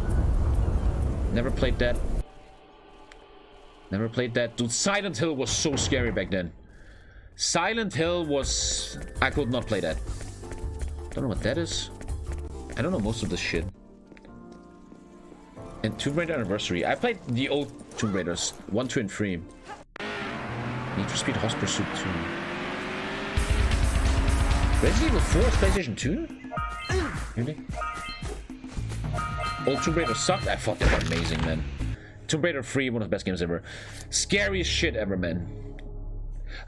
Never played that. Never played that. Dude, Silent Hill was so scary back then. Silent Hill was... I could not play that. Don't know what that is. I don't know most of this shit. And Tomb Raider Anniversary. I played the old Tomb Raiders. 1, 2, and 3. Need for Speed Hot Pursuit 2. Resident Evil 4 is PlayStation 2? Really? Old Tomb Raider sucked. I thought they were amazing, man. Tomb Raider 3, one of the best games ever. Scariest shit ever, man.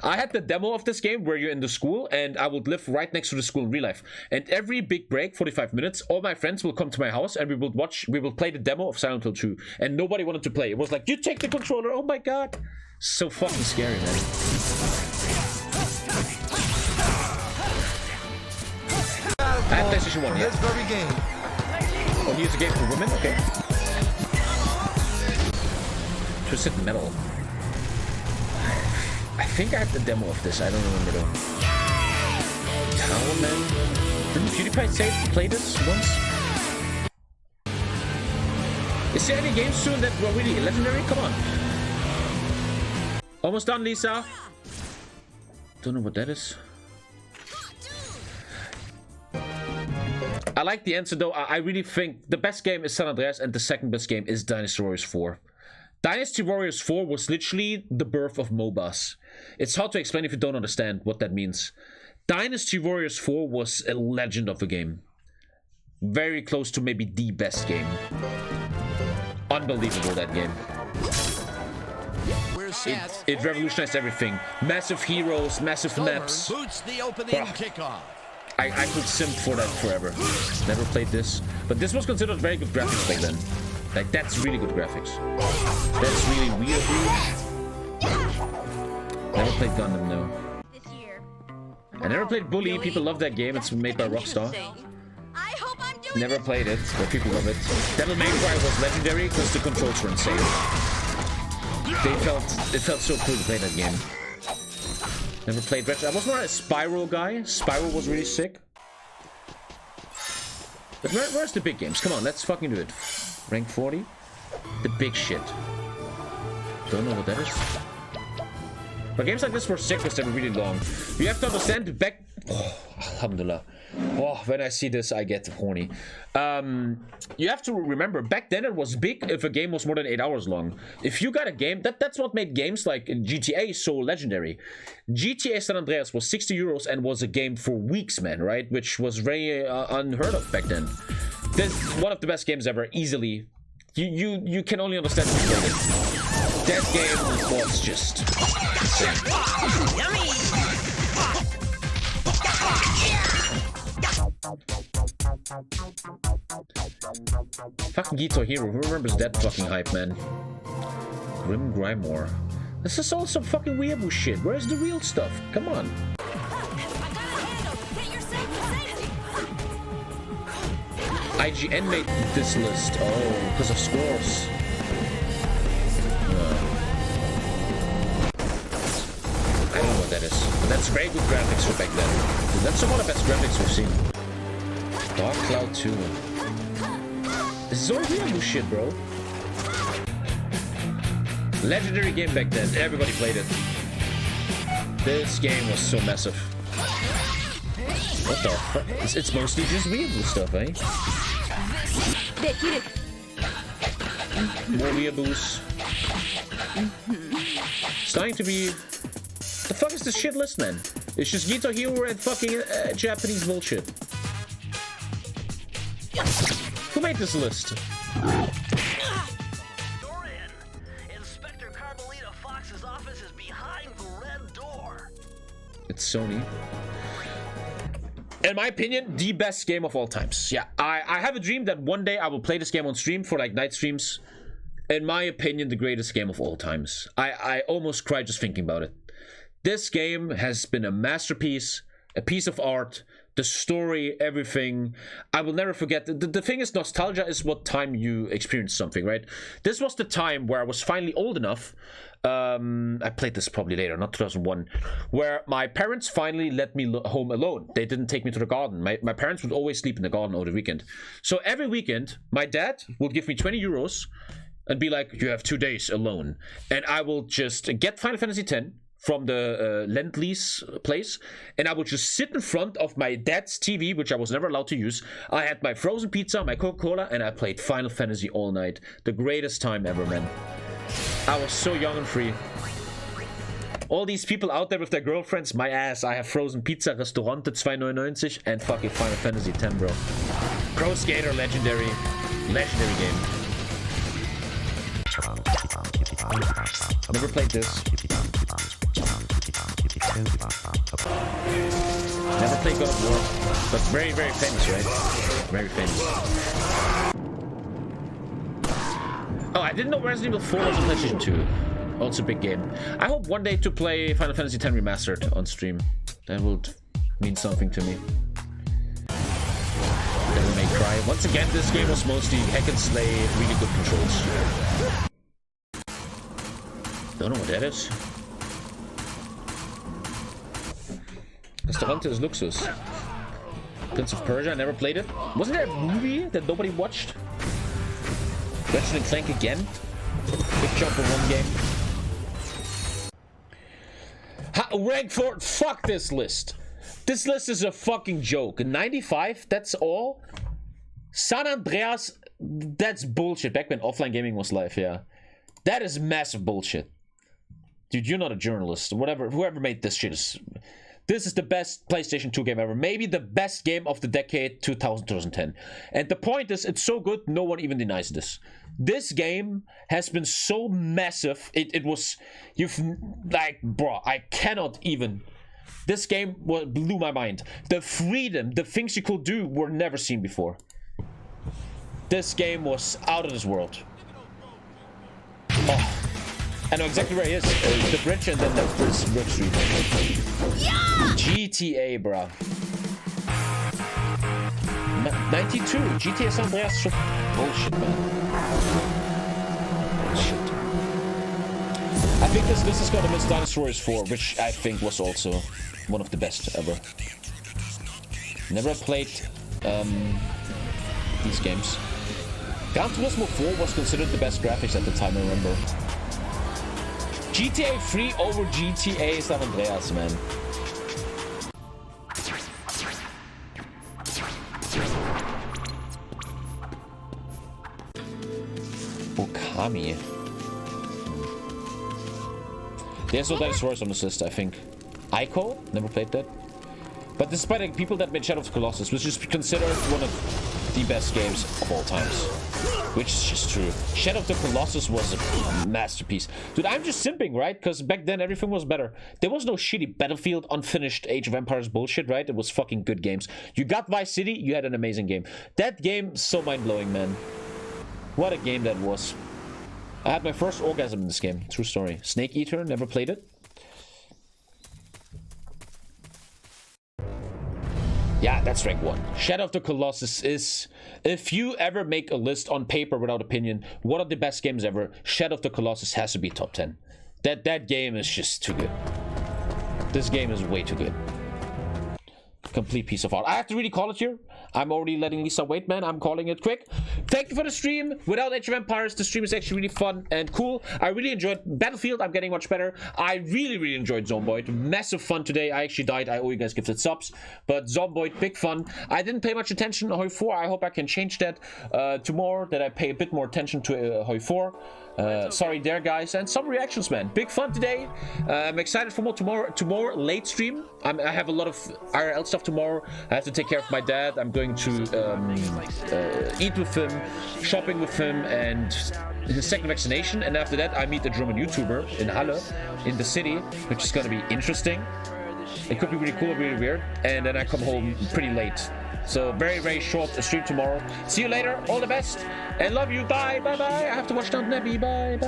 I had the demo of this game where you're in the school, and I would live right next to the school in real life. And every big break, 45 minutes, all my friends will come to my house and we will play the demo of Silent Hill 2. And nobody wanted to play. It was like, you take the controller, oh my god. So fucking scary, man. I have PlayStation 1, yeah. Very game. Oh, he used a game for women? Okay. Twisted Metal. I think I have the demo of this. I don't remember though. Tower Man? Didn't PewDiePie play this once? Is there any games soon that were really legendary? Come on. Almost done, Lisa. Don't know what that is. I like the answer though. I really think the best game is San Andreas and the second best game is Dynasty Warriors 4. Dynasty Warriors 4 was literally the birth of MOBAs. It's hard to explain if you don't understand what that means. Dynasty Warriors 4 was a legend of a game. Very close to maybe the best game. Unbelievable, that game. It revolutionized everything. Massive heroes, massive maps. Boots the opening kickoff. I could simp for that forever. Never played this. But this was considered very good graphics back then. Like, that's really good graphics. That's really weird, dude. Never played Gundam, no. I never played Bully. People love that game. It's made by Rockstar. Never played it, but people love it. Devil May Cry was legendary because the controls were insane. It felt so cool to play that game. Never played Ratchet. I was more a Spyro guy. Spyro was really sick. But where's the big games? Come on, let's fucking do it. Rank 40? The big shit. Don't know what that is. But games like this were sick because they were really long. You have to understand back... Oh, alhamdulillah. Oh, when I see this, I get horny. You have to remember, back then it was big if a game was more than 8 hours long. If you got a game, that's what made games like GTA so legendary. GTA San Andreas was 60 euros and was a game for weeks, man, right? Which was very unheard of back then. This is one of the best games ever, easily. You can only understand if you played it. That game was just insane. Yummy! Fucking Guitar Hero, who remembers that fucking hype, man? Grim Grimoire. This is all some fucking weeaboo shit. Where's the real stuff? Come on. IGN made this list. Oh, because of scores. I don't know what that is. But that's very good graphics for back then. That's some of the best graphics we've seen. Dark Cloud 2. This is all weird shit, bro. Legendary game back then. Everybody played it. This game was so massive. What the fuck? It's mostly just weird stuff, eh? More weeaboos. Starting to be... The fuck is this shit list, man? It's just Guitar Hero and fucking Japanese bullshit. Who made this list? Dorian, Inspector Carmelita Fox's office is behind the red door. It's Sony. In my opinion, the best game of all times. Yeah, I have a dream that one day I will play this game on stream for like night streams. In my opinion, the greatest game of all times. I almost cried just thinking about it. This game has been a masterpiece, a piece of art. The story, everything. I will never forget. The thing is, nostalgia is what time you experience something, right? This was the time where I was finally old enough. I played this probably later, not 2001, where my parents finally let me home alone. They didn't take me to the garden. My parents would always sleep in the garden over the weekend. So every weekend, my dad would give me 20 euros and be like, you have 2 days alone. And I will just get Final Fantasy X from the Lend-Lease place, and I would just sit in front of my dad's TV, which I was never allowed to use. I had my frozen pizza, my Coca-Cola, and I played Final Fantasy all night. The greatest time ever, man. I was so young and free. All these people out there with their girlfriends, my ass, I have frozen pizza, Restaurante 2,99 and fucking Final Fantasy X, bro. Pro Skater, legendary game. Never played this. Never played God of War, but very, very famous, right? Very famous. Oh, I didn't know Resident Evil 4 was on PlayStation 2. Also a big game. I hope one day to play Final Fantasy X Remastered on stream. That would mean something to me. Devil May Cry. Once again, this game was mostly hack and slay, really good controls. Don't know what that is. Restaurante is Luxus. Prince of Persia, I never played it. Wasn't there a movie that nobody watched? Ratchet & Clank again? Big jump for one game. Rank 4, fuck this list. This list is a fucking joke. 95, that's all? San Andreas, that's bullshit. Back when offline gaming was live, yeah. That is massive bullshit. Dude, you're not a journalist. Whatever, whoever made this shit is... This is the best PlayStation 2 game ever. Maybe the best game of the decade, 2010. And the point is, it's so good, no one even denies this. This game has been so massive. It was... Like, bro, I cannot even... This game blew my mind. The freedom, the things you could do were never seen before. This game was out of this world. Oh. I know exactly where he is. The bridge and then the bridge street. Yeah! GTA, bro. 92. GTA San Andreas. Bullshit, man. Bullshit. I think this is gonna miss Dinosaurs 4, which I think was also one of the best ever. Never played these games. Gran Turismo 4 was considered the best graphics at the time, I remember. GTA 3 over GTA San Andreas, man. Okami. There's no dinosaurs on this list, I think. Ico? Never played that. But despite like, people that made Shadow of the Colossus, which is considered one of the best games of all times. Which is just true. Shadow of the Colossus was a masterpiece. Dude, I'm just simping, right? Because back then everything was better. There was no shitty Battlefield, unfinished Age of Empires bullshit, right? It was fucking good games. You got Vice City, you had an amazing game. That game, so mind-blowing, man. What a game that was. I had my first orgasm in this game. True story. Snake Eater, never played it. Yeah, that's rank 1. Shadow of the Colossus is... If you ever make a list on paper without opinion, one of the best games ever, Shadow of the Colossus has to be top 10. That game is just too good. This game is way too good. Complete piece of art. I have to really call it here. I'm already letting Lisa wait, man. I'm calling it quick. Thank you for the stream. Without Age of Empires, the stream is actually really fun and cool. I really enjoyed Battlefield. I'm getting much better. I really enjoyed Zomboid. Massive fun today. I actually died. I owe you guys gifted subs. But Zomboid, big fun. I didn't pay much attention to HOI4. I hope I can change that tomorrow, that I pay a bit more attention to HOI4. Sorry there, guys. And some reactions, man. Big fun today. I'm excited for more tomorrow late stream. I have a lot of IRL stuff tomorrow. I have to take care of my dad. I'm going to eat with him, shopping with him, and his second vaccination. And after that, I meet a German YouTuber in Halle, in the city, which is going to be interesting. It could be really cool, really weird. And then I come home pretty late. So very short stream tomorrow. See you later. All the best. And love you. Bye. Bye. I have to watch Downton Abbey. Bye.